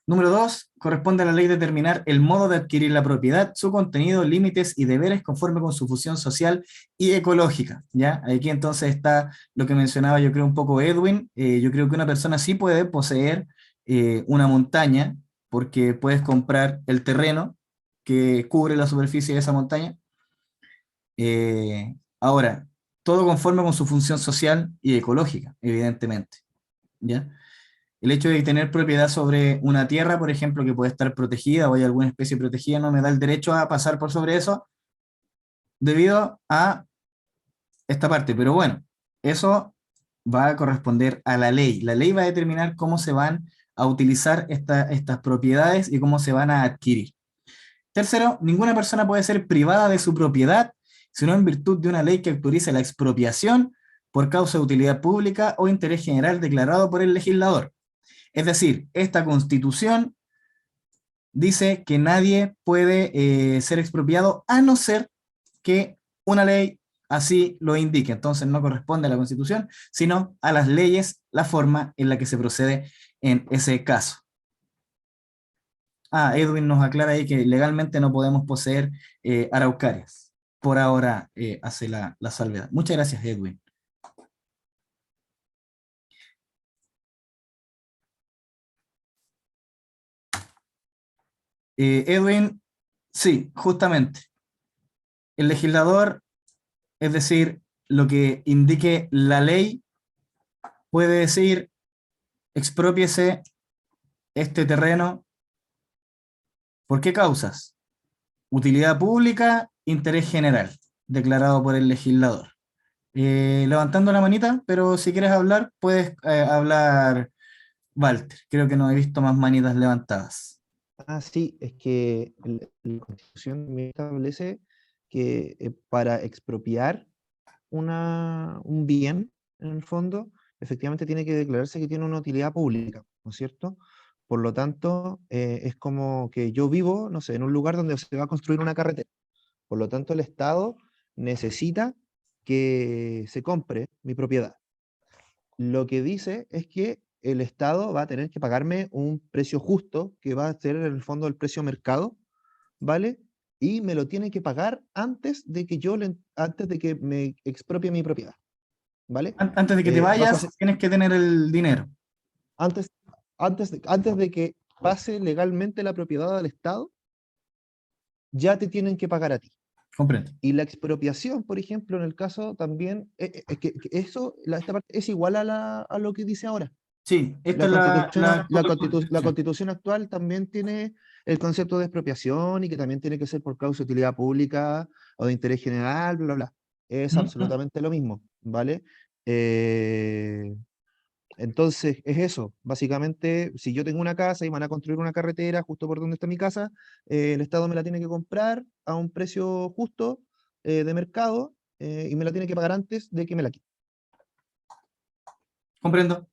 Número 2, corresponde a la ley determinar el modo de adquirir la propiedad, su contenido, límites y deberes conforme con su función social y ecológica, ¿ya? Aquí entonces está lo que mencionaba yo creo un poco Edwin. Yo creo que una persona sí puede poseer una montaña porque puedes comprar el terreno que cubre la superficie de esa montaña. Ahora, todo conforme con su función social y ecológica, evidentemente, ¿ya? El hecho de tener propiedad sobre una tierra, por ejemplo, que puede estar protegida o hay alguna especie protegida, no me da el derecho a pasar por sobre eso debido a esta parte. Pero bueno, eso va a corresponder a la ley. La ley va a determinar cómo se van a utilizar estas propiedades y cómo se van a adquirir. Tercero, ninguna persona puede ser privada de su propiedad, sino en virtud de una ley que autorice la expropiación por causa de utilidad pública o interés general declarado por el legislador. Es decir, esta Constitución dice que nadie puede ser expropiado a no ser que una ley así lo indique. Entonces no corresponde a la Constitución, sino a las leyes, la forma en la que se procede en ese caso. Edwin nos aclara ahí que legalmente no podemos poseer araucarias. Por ahora hace la salvedad. Muchas gracias, Edwin. Edwin, sí, justamente. El legislador, es decir, lo que indique la ley, puede decir, exprópiese este terreno. ¿Por qué causas? Utilidad pública, interés general, declarado por el legislador. Levantando la manita, pero si quieres hablar, puedes hablar, Walter. Creo que no he visto más manitas levantadas. Sí, es que la Constitución también establece que para expropiar un bien, en el fondo, efectivamente tiene que declararse que tiene una utilidad pública, ¿no es cierto? Por lo tanto, es como que yo vivo, no sé, en un lugar donde se va a construir una carretera. Por lo tanto, el Estado necesita que se compre mi propiedad. Lo que dice es que el Estado va a tener que pagarme un precio justo, que va a ser en el fondo el precio mercado, ¿vale? Y me lo tiene que pagar antes de que me expropie mi propiedad, ¿vale? Antes de que te vayas, tienes que tener el dinero. Antes de que pase legalmente la propiedad al Estado, ya te tienen que pagar a ti. Comprendo. Y la expropiación, por ejemplo, en el caso también, que eso, esta parte es igual a lo que dice ahora. Sí, esta La Constitución actual también tiene el concepto de expropiación y que también tiene que ser por causa de utilidad pública o de interés general, bla, bla, bla. Es absolutamente lo mismo, ¿vale? Entonces, es eso. Básicamente, si yo tengo una casa y van a construir una carretera justo por donde está mi casa, el Estado me la tiene que comprar a un precio justo de mercado y me la tiene que pagar antes de que me la quite. Comprendo.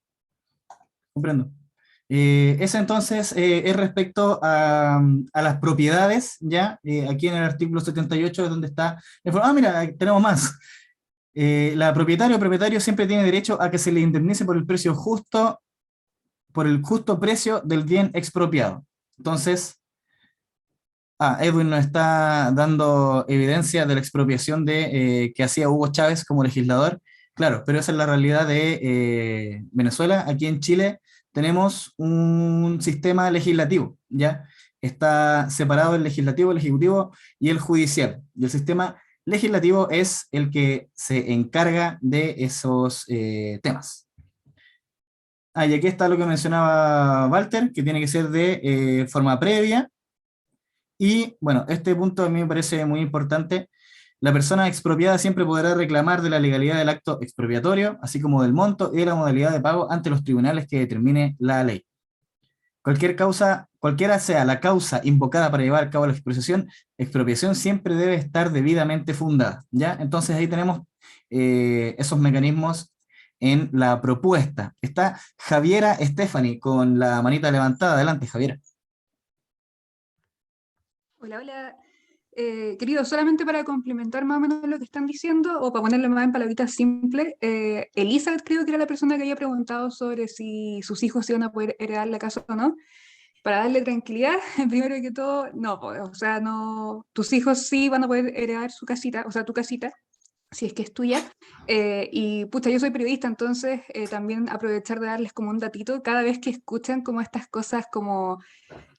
Ese entonces es respecto a las propiedades, ¿ya? Aquí en el artículo 78 es donde está... mira, tenemos más. La propietario o propietario siempre tiene derecho a que se le indemnice por el precio justo, por el justo precio del bien expropiado. Entonces, Edwin nos está dando evidencia de la expropiación que hacía Hugo Chávez como legislador. Claro, pero esa es la realidad de Venezuela. Aquí en Chile tenemos un sistema legislativo, ¿ya? Está separado el legislativo, el ejecutivo y el judicial. Y el sistema legislativo es el que se encarga de esos temas. Y aquí está lo que mencionaba Walter, que tiene que ser de forma previa. Y bueno, este punto a mí me parece muy importante. La persona expropiada siempre podrá reclamar de la legalidad del acto expropiatorio, así como del monto y de la modalidad de pago ante los tribunales que determine la ley. Cualquiera sea la causa invocada para llevar a cabo la expropiación siempre debe estar debidamente fundada, ¿ya? Entonces ahí tenemos esos mecanismos en la propuesta. Está Javiera Stephanie con la manita levantada. Adelante, Javiera. Hola, hola. Querido, solamente para complementar más o menos lo que están diciendo, o para ponerlo más en palabritas simples, Elizabeth creo que era la persona que había preguntado sobre si sus hijos iban a poder heredar la casa o no. Para darle tranquilidad, primero que todo, no, o sea, no, tus hijos sí van a poder heredar su casita, o sea, tu casita, si es que es tuya. Y pucha, yo soy periodista, entonces también aprovechar de darles como un datito cada vez que escuchan como estas cosas como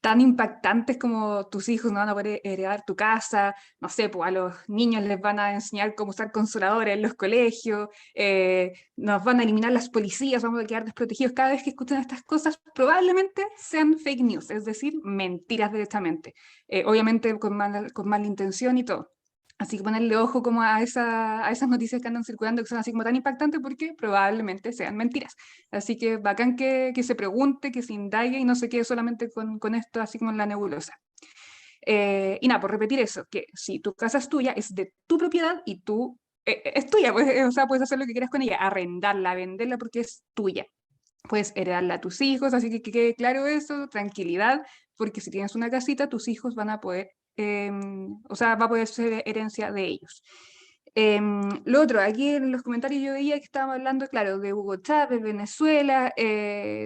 tan impactantes como tus hijos no van a poder heredar tu casa, no sé, pues a los niños les van a enseñar cómo usar consoladores en los colegios, nos van a eliminar las policías, vamos a quedar desprotegidos. Cada vez que escuchan estas cosas probablemente sean fake news, es decir, mentiras directamente, obviamente con mala intención y todo. Así que ponerle ojo como a esas noticias que andan circulando, que son así como tan impactantes, porque probablemente sean mentiras. Así que bacán que se pregunte, que se indague y no se quede solamente con esto así como en la nebulosa. Y nada, por repetir eso, que si tu casa es tuya, es de tu propiedad y tú, es tuya, pues, o sea, puedes hacer lo que quieras con ella, arrendarla, venderla porque es tuya. Puedes heredarla a tus hijos, así que quede claro eso, tranquilidad, porque si tienes una casita, tus hijos van a poder, o sea, va a poder ser herencia de ellos. Lo otro, aquí en los comentarios yo veía que estaban hablando, claro, de Hugo Chávez, Venezuela.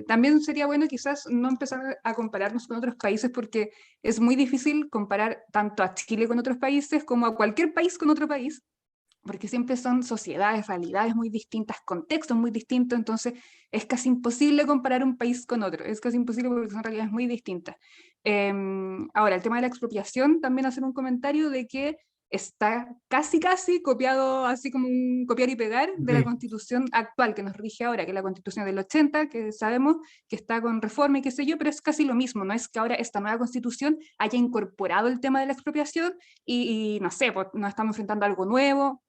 También sería bueno quizás no empezar a compararnos con otros países porque es muy difícil comparar tanto a Chile con otros países como a cualquier país con otro país, porque siempre son sociedades, realidades muy distintas, contextos muy distintos, entonces es casi imposible comparar un país con otro, es casi imposible porque son realidades muy distintas. Ahora, el tema de la expropiación, también hacer un comentario de que está casi copiado, así como un copiar y pegar de la Sí. Constitución actual que nos rige ahora, que es la Constitución del 80, que sabemos que está con reforma y qué sé yo, pero es casi lo mismo, no es que ahora esta nueva Constitución haya incorporado el tema de la expropiación y no sé, pues nos estamos enfrentando a algo nuevo.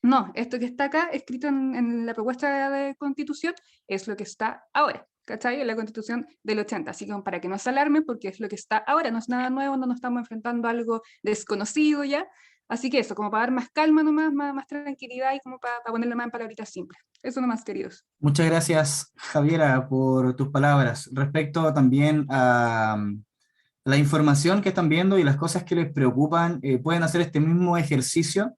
No, esto que está acá, escrito en la propuesta de constitución, es lo que está ahora, ¿cachai? En la constitución del 80. Así que para que no se alarmen, porque es lo que está ahora, no es nada nuevo, no nos estamos enfrentando a algo desconocido ya. Así que eso, como para dar más calma nomás, más tranquilidad y como para ponerle más en palabritas simples. Eso nomás, queridos. Muchas gracias, Javiera, por tus palabras. Respecto también a la información que están viendo y las cosas que les preocupan, pueden hacer este mismo ejercicio,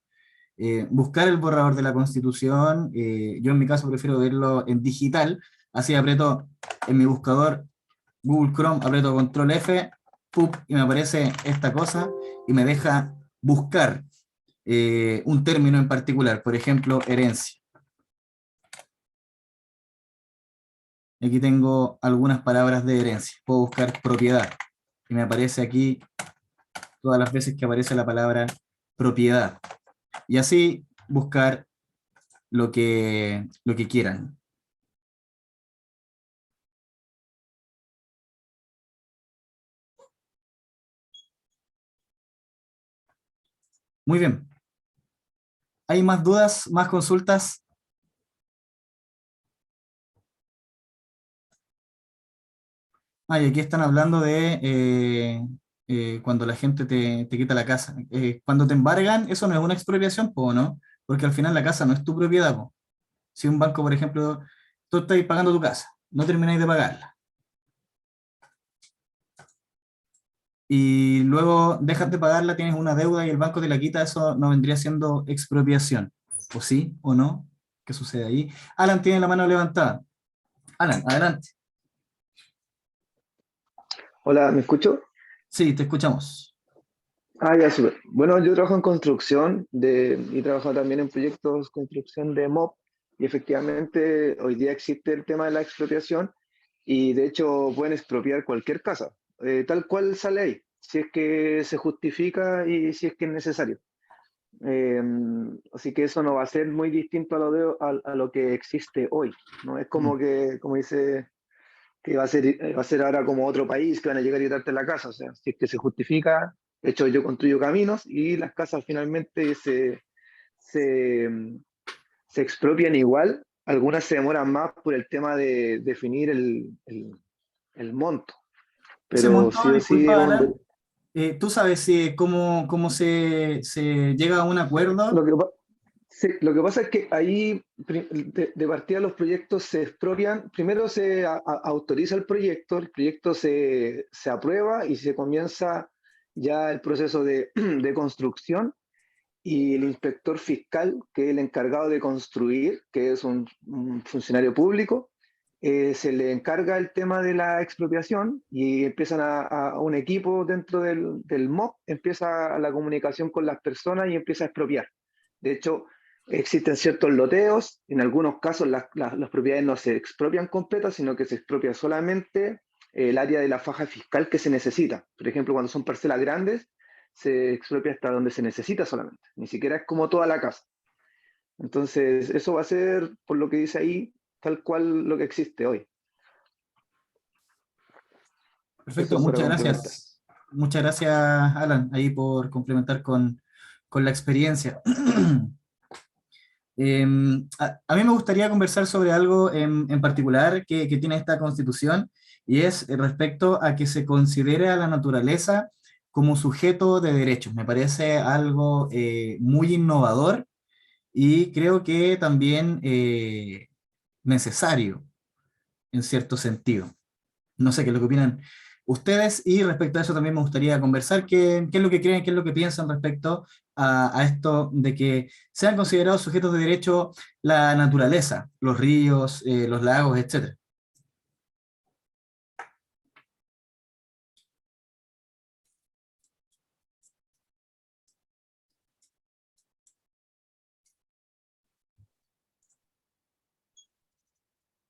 buscar el borrador de la Constitución. Yo en mi caso prefiero verlo en digital, así aprieto en mi buscador Google Chrome, aprieto Control F, ¡pup! Y me aparece esta cosa y me deja buscar un término en particular, por ejemplo, herencia. Aquí tengo algunas palabras de herencia. Puedo buscar propiedad y me aparece aquí todas las veces que aparece la palabra propiedad. Y así buscar lo que quieran. Muy bien. ¿Hay más dudas, más consultas? Ah, y aquí están hablando de cuando la gente te quita la casa. Cuando te embargan, eso no es una expropiación, ¿po no? Porque al final la casa no es tu propiedad, po. Si un banco, por ejemplo, tú estás pagando tu casa, no termináis de pagarla, y luego dejas de pagarla, tienes una deuda y el banco te la quita, eso no vendría siendo expropiación. ¿O sí? ¿O no? ¿Qué sucede ahí? Alan tiene la mano levantada. Alan, adelante. Hola, ¿me escucho? Sí, te escuchamos. Ah, ya, súper. Bueno, yo trabajo en construcción y trabajo también en proyectos de construcción de MOP y efectivamente hoy día existe el tema de la expropiación y de hecho pueden expropiar cualquier casa, tal cual sale ahí, si es que se justifica y si es que es necesario. Eh, Así que eso no va a ser muy distinto a lo que existe hoy, ¿no? Es como que, como dice, que va a ser ahora como otro país, que van a llegar y quitarte la casa. O sea, si es que se justifica, de hecho yo construyo caminos y las casas finalmente se, se expropian igual. Algunas se demoran más por el tema de definir el monto, Ese pero monto, sí o sí es disculpa, Alan, ¿tú sabes cómo se llega a un acuerdo? lo que, sí, lo que pasa es que ahí de partida los proyectos se expropian, primero se autoriza el proyecto se aprueba y se comienza ya el proceso de, de construcción y el inspector fiscal, que es el encargado de construir, que es un funcionario público, se le encarga el tema de la expropiación y empiezan a un equipo dentro del MOP, empieza la comunicación con las personas y empieza a expropiar. De hecho, existen ciertos loteos, en algunos casos las propiedades no se expropian completas, sino que se expropia solamente el área de la faja fiscal que se necesita. Por ejemplo, cuando son parcelas grandes, se expropia hasta donde se necesita solamente, ni siquiera es como toda la casa. Entonces, eso va a ser, por lo que dice ahí, tal cual lo que existe hoy. Eso Perfecto, es para muchas complementar. gracias. Muchas gracias, Alan, ahí por complementar con con la experiencia. A mí me gustaría conversar sobre algo en particular que tiene esta constitución, y es respecto a que se considere a la naturaleza como sujeto de derechos. Me parece algo muy innovador y creo que también necesario en cierto sentido. No sé qué es lo que opinan ustedes, y respecto a eso también me gustaría conversar qué es lo que creen, qué es lo que piensan respecto a esto de que sean considerados sujetos de derecho la naturaleza, los ríos, los lagos, etcétera.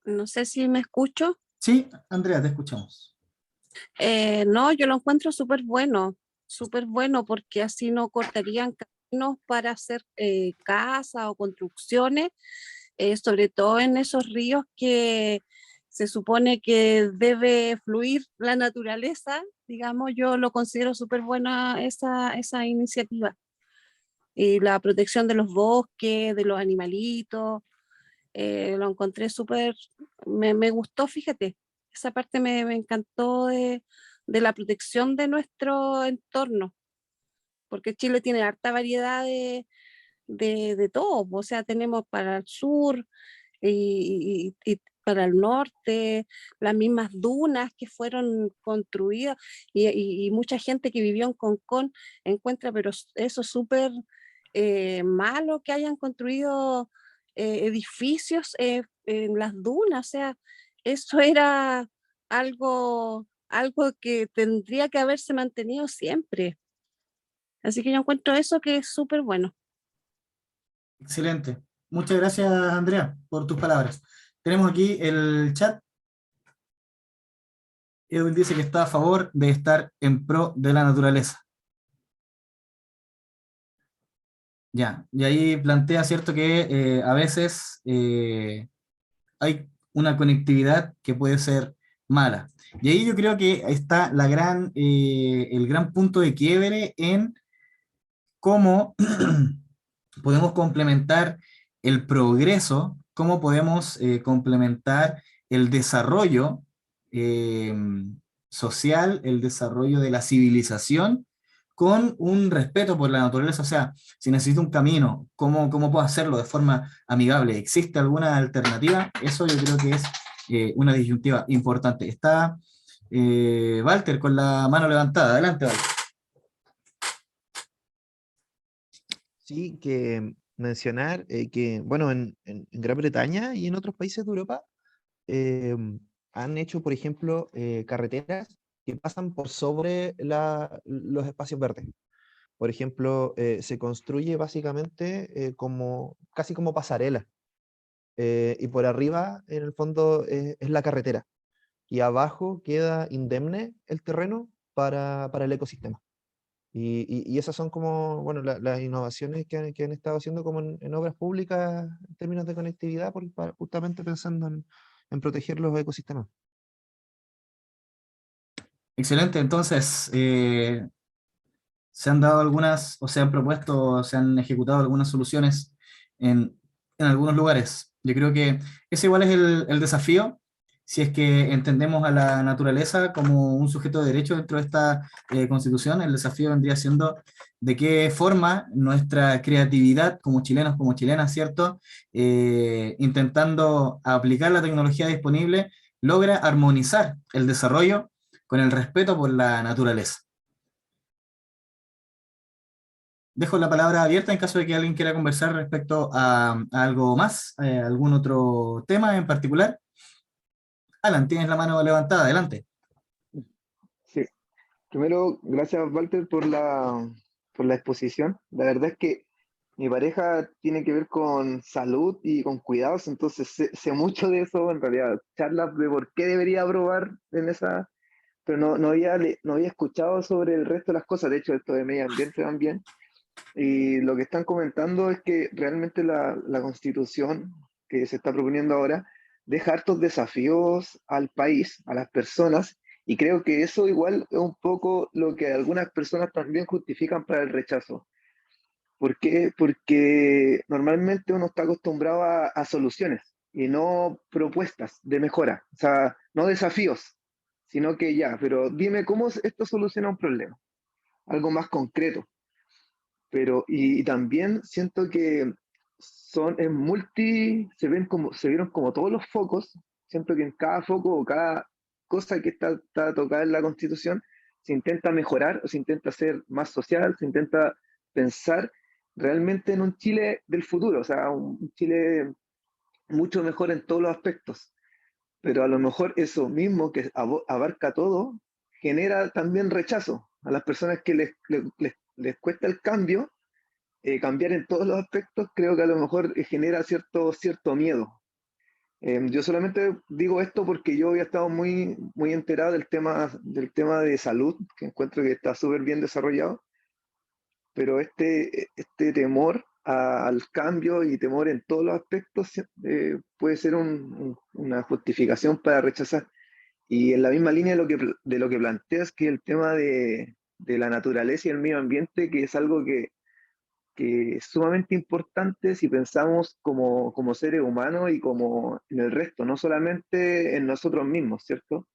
No sé si me escucho. Sí, Andrea, te escuchamos. No, yo lo encuentro súper bueno, porque así no cortarían caminos para hacer casas o construcciones, sobre todo en esos ríos que se supone que debe fluir la naturaleza. Digamos, yo lo considero súper buena esa iniciativa. Y la protección de los bosques, de los animalitos, lo encontré súper, me gustó, fíjate, esa parte me encantó de la protección de nuestro entorno, porque Chile tiene harta variedad de todo, o sea, tenemos para el sur y para el norte, las mismas dunas que fueron construidas, y mucha gente que vivió en Concón encuentra, pero eso súper malo, que hayan construido edificios en las dunas. O sea, eso era algo que tendría que haberse mantenido siempre. Así que yo encuentro eso que es súper bueno. Excelente. Muchas gracias, Andrea, por tus palabras. Tenemos aquí el chat. Edwin dice que está a favor de estar en pro de la naturaleza. Ya, y ahí plantea, ¿cierto?, que a veces hay una conectividad que puede ser mala. Y ahí yo creo que está el gran punto de quiebre en cómo podemos complementar el progreso, cómo podemos complementar el desarrollo eh, social, el desarrollo de la civilización, con un respeto por la naturaleza. O sea, si necesito un camino, ¿cómo puedo hacerlo de forma amigable? ¿Existe alguna alternativa? Eso yo creo que es una disyuntiva importante. Está Walter con la mano levantada. Adelante, Walter. Sí, que mencionar que, bueno, en Gran Bretaña y en otros países de Europa han hecho, por ejemplo, carreteras que pasan por sobre los espacios verdes. Por ejemplo, se construye básicamente casi como pasarela, y por arriba, en el fondo, es la carretera, y abajo queda indemne el terreno para el ecosistema. Y esas son como, bueno, las innovaciones que han estado haciendo como en obras públicas en términos de conectividad, justamente pensando en proteger los ecosistemas. Excelente, entonces, se han dado algunas, o se han propuesto, se han ejecutado algunas soluciones en algunos lugares. Yo creo que ese igual es el desafío, si es que entendemos a la naturaleza como un sujeto de derecho dentro de esta constitución. El desafío vendría siendo de qué forma nuestra creatividad como chilenos, como chilenas, ¿cierto? Intentando aplicar la tecnología disponible, logra armonizar el desarrollo con el respeto por la naturaleza. Dejo la palabra abierta en caso de que alguien quiera conversar respecto a algo más, algún otro tema en particular. Alan, tienes la mano levantada, adelante. Sí, primero, gracias Walter por la exposición. La verdad es que mi pareja tiene que ver con salud y con cuidados, entonces sé mucho de eso, en realidad, charlas de por qué debería aprobar en esa, pero no había escuchado sobre el resto de las cosas, de hecho esto de medio ambiente también, y lo que están comentando es que realmente la constitución que se está proponiendo ahora deja hartos desafíos al país, a las personas, y creo que eso igual es un poco lo que algunas personas también justifican para el rechazo. ¿Por qué? Porque normalmente uno está acostumbrado a soluciones y no propuestas de mejora, o sea, no desafíos, sino que ya, pero dime cómo esto soluciona un problema, algo más concreto. Pero, y también siento que son en multi, se vieron como todos los focos, siento que en cada foco o cada cosa que está tocada en la Constitución se intenta mejorar o se intenta ser más social, se intenta pensar realmente en un Chile del futuro, o sea, un Chile mucho mejor en todos los aspectos. Pero a lo mejor eso mismo que abarca todo genera también rechazo a las personas que les cuesta el cambio. Cambiar en todos los aspectos, creo que a lo mejor genera cierto miedo. Yo solamente digo esto porque yo había estado muy enterado del tema de salud, que encuentro que está súper bien desarrollado, pero este temor al cambio y temor en todos los aspectos puede ser una justificación para rechazar. Y en la misma línea de lo que planteas, que el tema de la naturaleza y el medio ambiente, que es algo que es sumamente importante si pensamos como seres humanos y como en el resto, no solamente en nosotros mismos, ¿cierto?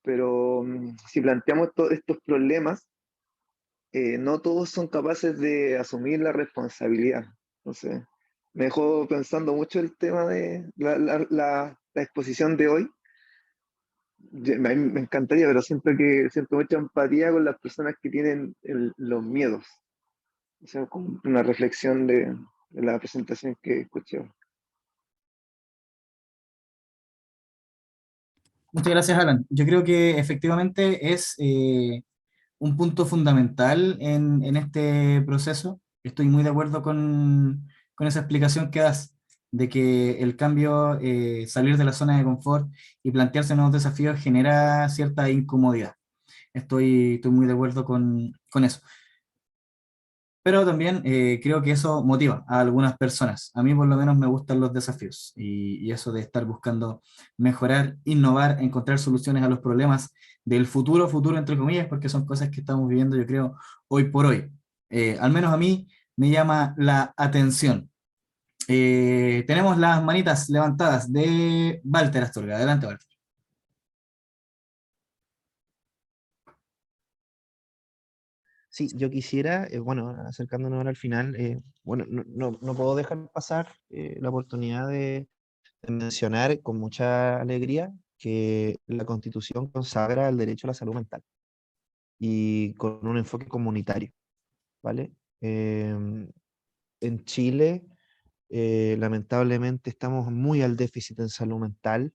Pero si planteamos estos problemas, no todos son capaces de asumir la responsabilidad. Entonces, me dejó pensando mucho el tema de la exposición de hoy. A mí me encantaría, pero siento mucha empatía con las personas que tienen los miedos. O sea, como una reflexión de la presentación que escuché. Muchas gracias, Alan. Yo creo que efectivamente es un punto fundamental en este proceso. Estoy muy de acuerdo con esa explicación que das, de que el cambio, salir de la zona de confort y plantearse nuevos desafíos genera cierta incomodidad. Estoy muy de acuerdo con eso. Pero también creo que eso motiva a algunas personas. A mí por lo menos me gustan los desafíos y eso de estar buscando mejorar, innovar, encontrar soluciones a los problemas del futuro, futuro entre comillas, porque son cosas que estamos viviendo, yo creo, hoy por hoy. Al menos a mí me llama la atención. Tenemos las manitas levantadas de Walter Astorga. Adelante, Walter. Sí, yo quisiera, bueno, acercándonos ahora al final, bueno, no puedo dejar pasar la oportunidad de mencionar con mucha alegría que la Constitución consagra el derecho a la salud mental y con un enfoque comunitario, ¿vale? En Chile, lamentablemente, estamos muy al déficit en salud mental.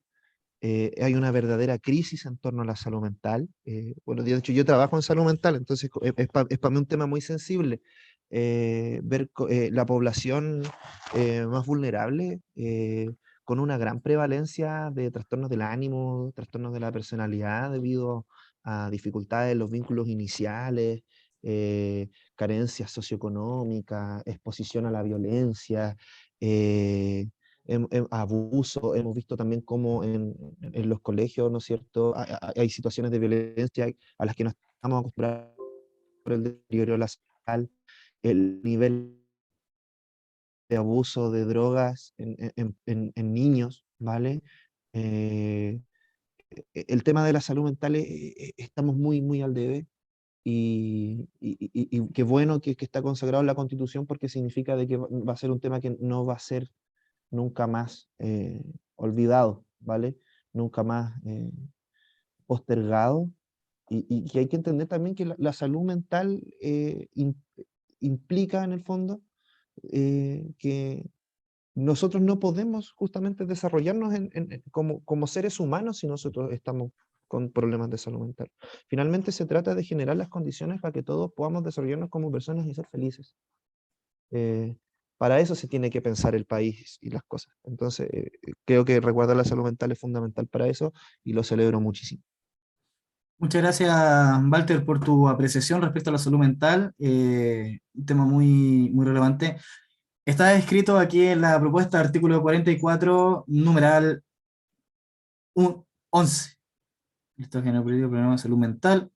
Hay una verdadera crisis en torno a la salud mental. Bueno, de hecho yo trabajo en salud mental, entonces es para mí un tema muy sensible ver la población más vulnerable con una gran prevalencia de trastornos del ánimo, trastornos de la personalidad debido a dificultades en los vínculos iniciales, carencias socioeconómicas, exposición a la violencia. Abuso, hemos visto también cómo en los colegios, ¿no es cierto?, hay situaciones de violencia a las que no estamos acostumbrados por el deterioro de la salud, el nivel de abuso de drogas en niños, ¿vale? Eh, el tema de la salud mental estamos muy al debe y qué bueno que está consagrado en la Constitución porque significa de que va a ser un tema que no va a ser nunca más olvidado, ¿vale? Nunca más postergado. Y que hay que entender también que la salud mental implica en el fondo que nosotros no podemos justamente desarrollarnos como seres humanos si nosotros estamos con problemas de salud mental. Finalmente se trata de generar las condiciones para que todos podamos desarrollarnos como personas y ser felices. Para eso se tiene que pensar el país y las cosas. Entonces, creo que resguardar la salud mental es fundamental para eso y lo celebro muchísimo. Muchas gracias, Walter, por tu apreciación respecto a la salud mental. Un tema muy relevante. Está escrito aquí en la propuesta, artículo 44, numeral 11. Esto genera político, programa de salud mental.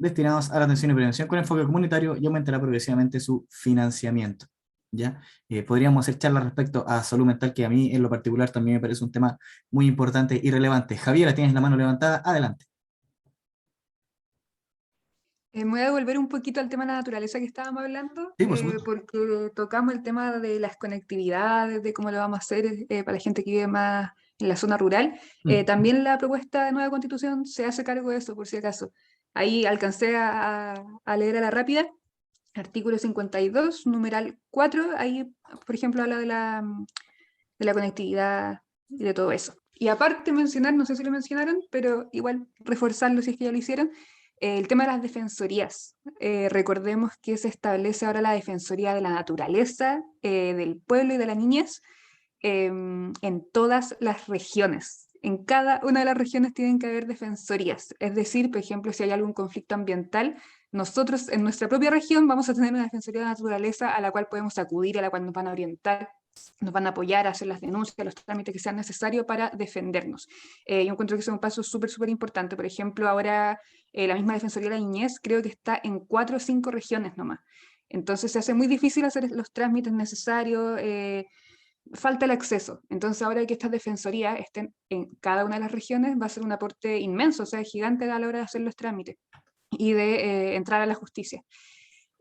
destinados a la atención y prevención con enfoque comunitario y aumentará progresivamente su financiamiento. ¿Ya? Podríamos hacer charlas respecto a salud mental, que a mí en lo particular también me parece un tema muy importante y relevante. Javiera, tienes la mano levantada, adelante. Me voy a devolver un poquito al tema de la naturaleza que estábamos hablando, Sí, por supuesto. porque tocamos el tema de las conectividades, de cómo lo vamos a hacer para la gente que vive más en la zona rural. También la propuesta de nueva constitución se hace cargo de eso, por si acaso. Ahí alcancé a leer a la rápida, artículo 52, numeral 4, ahí, por ejemplo, habla de la conectividad y de todo eso. Y aparte mencionar, no sé si lo mencionaron, pero igual reforzarlo si es que ya lo hicieron, el tema de las defensorías. Recordemos que se establece ahora la Defensoría de la Naturaleza, del Pueblo y de la Niñez en todas las regiones. En cada una de las regiones tienen que haber defensorías. Es decir, por ejemplo, si hay algún conflicto ambiental, nosotros en nuestra propia región vamos a tener una defensoría de la naturaleza a la cual podemos acudir, a la cual nos van a orientar, nos van a apoyar a hacer las denuncias, los trámites que sean necesarios para defendernos. Yo encuentro que es un paso súper, súper importante. Por ejemplo, ahora la misma Defensoría de la Niñez creo que está en 4 o 5 regiones nomás. Entonces se hace muy difícil hacer los trámites necesarios, falta el acceso. Entonces ahora que estas defensorías estén en cada una de las regiones va a ser un aporte inmenso, o sea, gigante a la hora de hacer los trámites y de entrar a la justicia.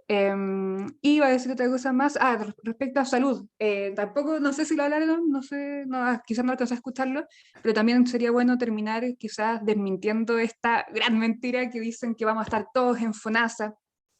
Y iba a decir otra cosa más, respecto a salud, tampoco, no sé si lo hablaron, no sé, no, quizás no alcancé a escucharlo, pero también sería bueno terminar quizás desmintiendo esta gran mentira que dicen que vamos a estar todos en FONASA,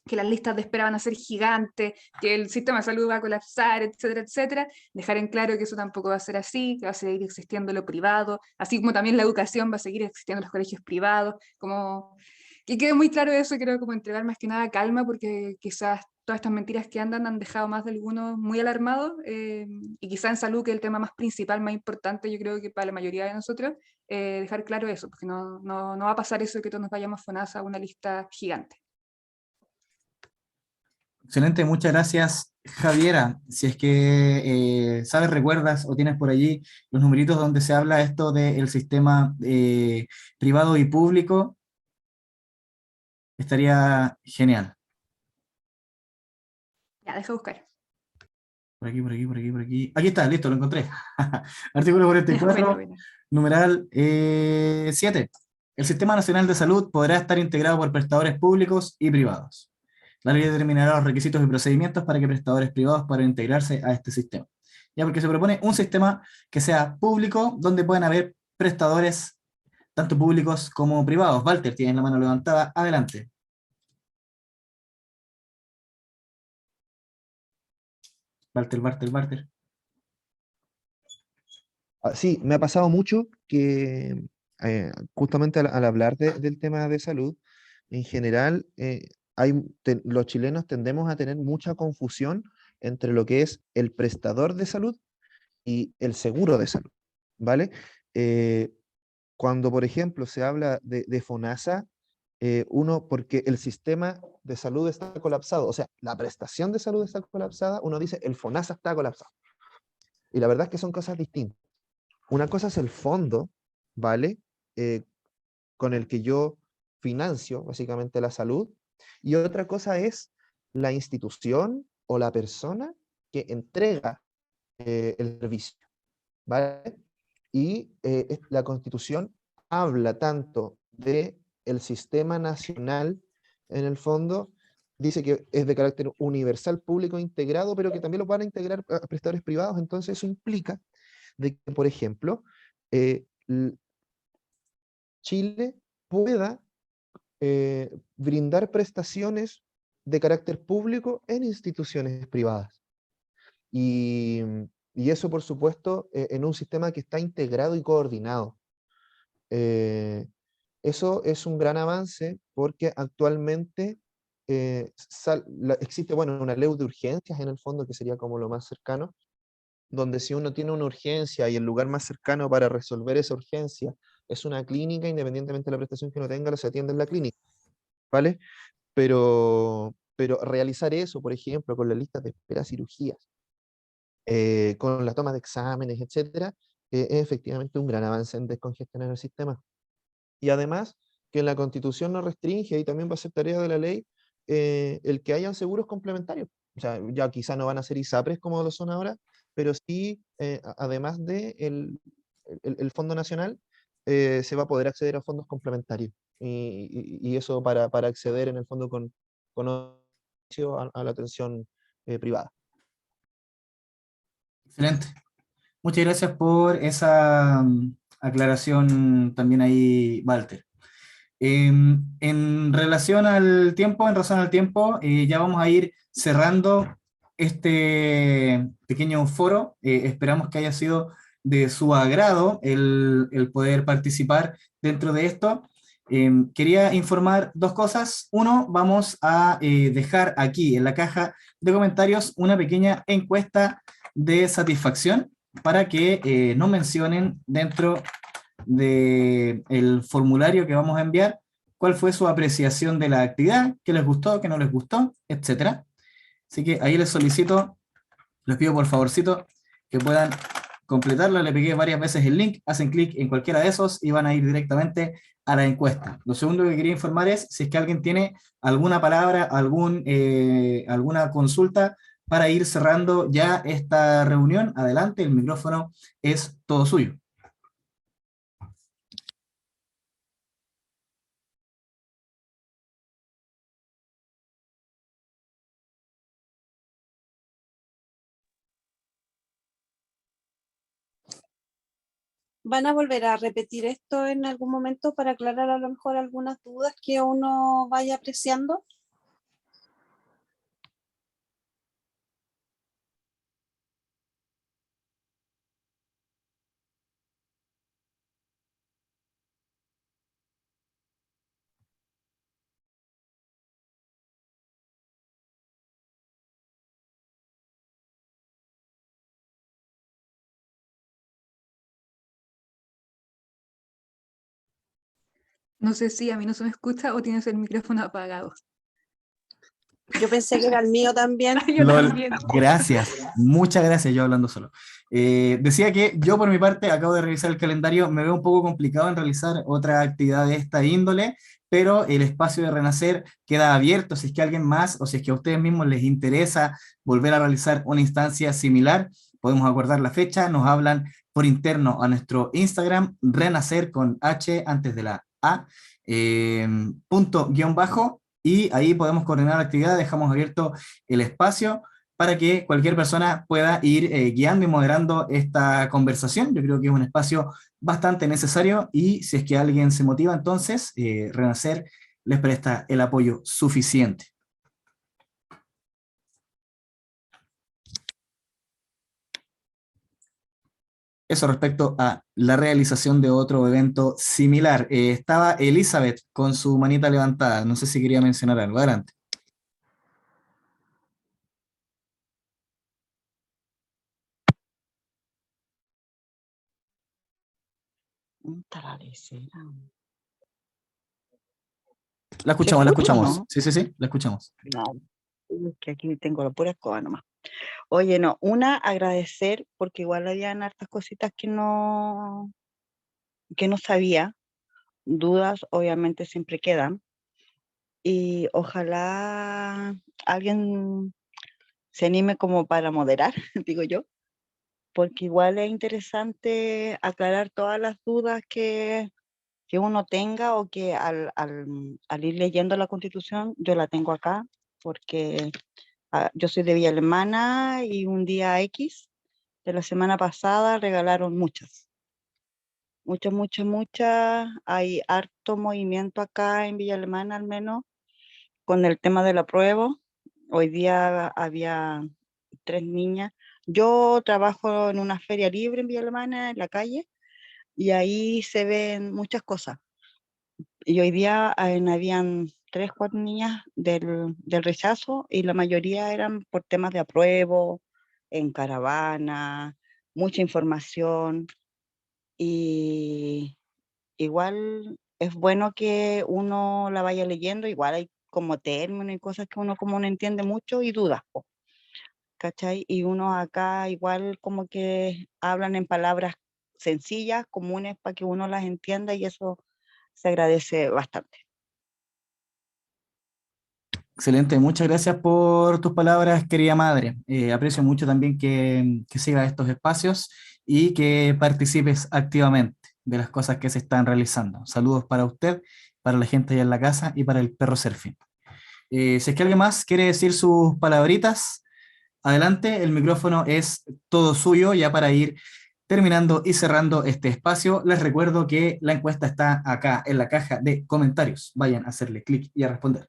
que las listas de espera van a ser gigantes, que el sistema de salud va a colapsar, etcétera, etcétera. Dejar en claro que eso tampoco va a ser así, que va a seguir existiendo lo privado, así como también la educación va a seguir existiendo en los colegios privados, como que quede muy claro eso, quiero como entregar más que nada calma, porque quizás todas estas mentiras que andan han dejado más de algunos muy alarmados, y quizás en salud, que es el tema más principal, más importante, yo creo que para la mayoría de nosotros, dejar claro eso, porque no va a pasar eso de que todos nos vayamos a FONASA a una lista gigante. Excelente, muchas gracias, Javiera. Si es que sabes, recuerdas o tienes por allí los numeritos donde se habla esto del sistema privado y público, estaría genial. Ya, deja buscar. Por aquí, por aquí, por aquí, por aquí. Aquí está, listo, lo encontré. Artículo 44, Bueno. numeral 7. El Sistema Nacional de Salud podrá estar integrado por prestadores públicos y privados. La ley determinará los requisitos y procedimientos para que prestadores privados puedan integrarse a este sistema. Ya, porque se propone un sistema que sea público, donde puedan haber prestadores tanto públicos como privados. Walter, tienes la mano levantada, adelante. Walter. Sí, me ha pasado mucho que justamente al hablar del tema de salud, en general, los chilenos tendemos a tener mucha confusión entre lo que es el prestador de salud y el seguro de salud, ¿vale? Cuando, por ejemplo, se habla de FONASA, porque el sistema de salud está colapsado, o sea, la prestación de salud está colapsada, uno dice el FONASA está colapsado. Y la verdad es que son cosas distintas. Una cosa es el fondo, ¿vale? Con el que yo financio básicamente la salud, y otra cosa es la institución o la persona que entrega el servicio, ¿vale? Y la Constitución habla tanto de el sistema nacional, en el fondo, dice que es de carácter universal, público, integrado, pero que también lo van a integrar a prestadores privados, entonces eso implica de que, por ejemplo, Chile pueda brindar prestaciones de carácter público en instituciones privadas. Y eso, por supuesto, en un sistema que está integrado y coordinado. Eso es un gran avance porque actualmente existe, bueno, una ley de urgencias en el fondo, que sería como lo más cercano, donde si uno tiene una urgencia y el lugar más cercano para resolver esa urgencia es una clínica, independientemente de la prestación que uno tenga, se atiende en la clínica, ¿vale? Pero realizar eso, por ejemplo, con las listas de espera a cirugías, con la toma de exámenes, etcétera, es efectivamente un gran avance en descongestionar el sistema. Y además, que la Constitución no restringe, y también va a ser tarea de la ley, el que hayan seguros complementarios. O sea, ya quizá no van a ser ISAPRES como lo son ahora, pero sí, además de el Fondo Nacional, se va a poder acceder a fondos complementarios. Y eso para acceder en el fondo con a la atención privada. Excelente. Muchas gracias por esa aclaración también ahí, Walter. En relación al tiempo, en razón al tiempo, ya vamos a ir cerrando este pequeño foro. Esperamos que haya sido de su agrado el poder participar dentro de esto. Quería informar dos cosas. Uno, vamos a dejar aquí en la caja de comentarios una pequeña encuesta de satisfacción para que nos mencionen dentro del formulario que vamos a enviar cuál fue su apreciación de la actividad, qué les gustó, qué no les gustó, etcétera. Así que ahí les solicito, les pido por favorcito que puedan completarlo. Le pegué varias veces el link, hacen clic en cualquiera de esos y van a ir directamente a la encuesta. Lo segundo que quería informar es si es que alguien tiene alguna palabra, alguna consulta para ir cerrando ya esta reunión. Adelante, el micrófono es todo suyo. ¿Van a volver a repetir esto en algún momento para aclarar a lo mejor algunas dudas que uno vaya apreciando? No sé si a mí no se me escucha o tienes el micrófono apagado. Yo pensé que era el mío también. Yo LOL, también. gracias, muchas gracias, yo hablando solo. Decía que yo por mi parte acabo de revisar el calendario, me veo un poco complicado en realizar otra actividad de esta índole, pero el espacio de Renacer queda abierto si es que alguien más o si es que a ustedes mismos les interesa volver a realizar una instancia similar, podemos acordar la fecha, nos hablan por interno a nuestro Instagram, Renacer con H antes de la A, punto guión bajo, y ahí podemos coordinar la actividad, dejamos abierto el espacio para que cualquier persona pueda ir guiando y moderando esta conversación. Yo creo que es un espacio bastante necesario y si es que alguien se motiva, entonces Renacer les presta el apoyo suficiente. Eso respecto a la realización de otro evento similar. Estaba Elizabeth con su manita levantada, no sé si quería mencionar algo. Adelante. La ¿Se escuchamos, la escucha o escuchamos. no? Sí, sí, sí, la escuchamos. No, es que aquí tengo la pura escoba nomás. Oye, no, agradecer, porque igual habían hartas cositas que no sabía. Dudas obviamente siempre quedan. Y ojalá alguien se anime como para moderar, digo yo, porque igual es interesante aclarar todas las dudas que uno tenga o que al ir leyendo la Constitución, yo la tengo acá, porque yo soy de Villa Alemana y un día X de la semana pasada regalaron muchas. Muchas. Hay harto movimiento acá en Villa Alemana, al menos, con el tema del apruebo. Hoy día había 3 niñas. Yo trabajo en una feria libre en Villa Alemana, en la calle, y ahí se ven muchas cosas. Y hoy día habían 3, 4 niñas del rechazo y la mayoría eran por temas de apruebo, en caravana, mucha información. Y igual es bueno que uno la vaya leyendo, igual hay como términos y cosas que uno como no entiende mucho y dudas, po, ¿cachai? Y uno acá igual como que hablan en palabras sencillas, comunes, para que uno las entienda y eso se agradece bastante. Excelente, muchas gracias por tus palabras, querida madre. Aprecio mucho también que sigas estos espacios y que participes activamente de las cosas que se están realizando. Saludos para usted, para la gente allá en la casa y para el perro Serfín. Si es que alguien más quiere decir sus palabritas, adelante, el micrófono es todo suyo ya para ir terminando y cerrando este espacio. Les recuerdo que la encuesta está acá en la caja de comentarios. Vayan a hacerle clic y a responder.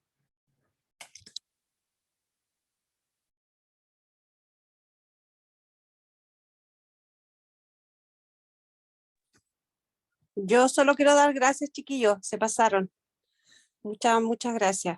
Yo solo quiero dar gracias, chiquillos, se pasaron. Muchas gracias.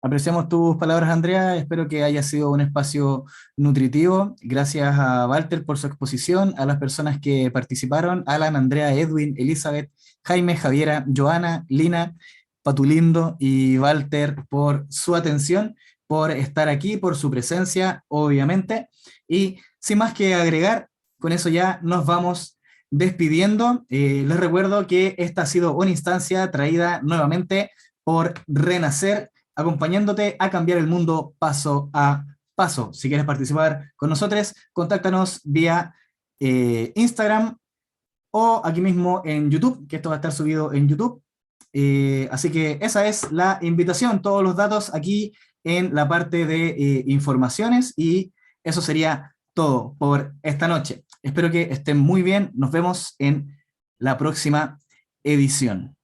Apreciamos tus palabras, Andrea. Espero que haya sido un espacio nutritivo. Gracias a Walter por su exposición, a las personas que participaron, Alan, Andrea, Edwin, Elizabeth, Jaime, Javiera, Joana, Lina, Patulindo y Walter por su atención, por estar aquí, por su presencia, obviamente. Y sin más que agregar, con eso ya nos vamos despidiendo. Les recuerdo que esta ha sido una instancia traída nuevamente por Renacer, acompañándote a cambiar el mundo paso a paso. Si quieres participar con nosotros, contáctanos vía Instagram o aquí mismo en YouTube, que esto va a estar subido en YouTube. Así que esa es la invitación, todos los datos aquí en la parte de informaciones, y eso sería todo por esta noche. Espero que estén muy bien, nos vemos en la próxima edición.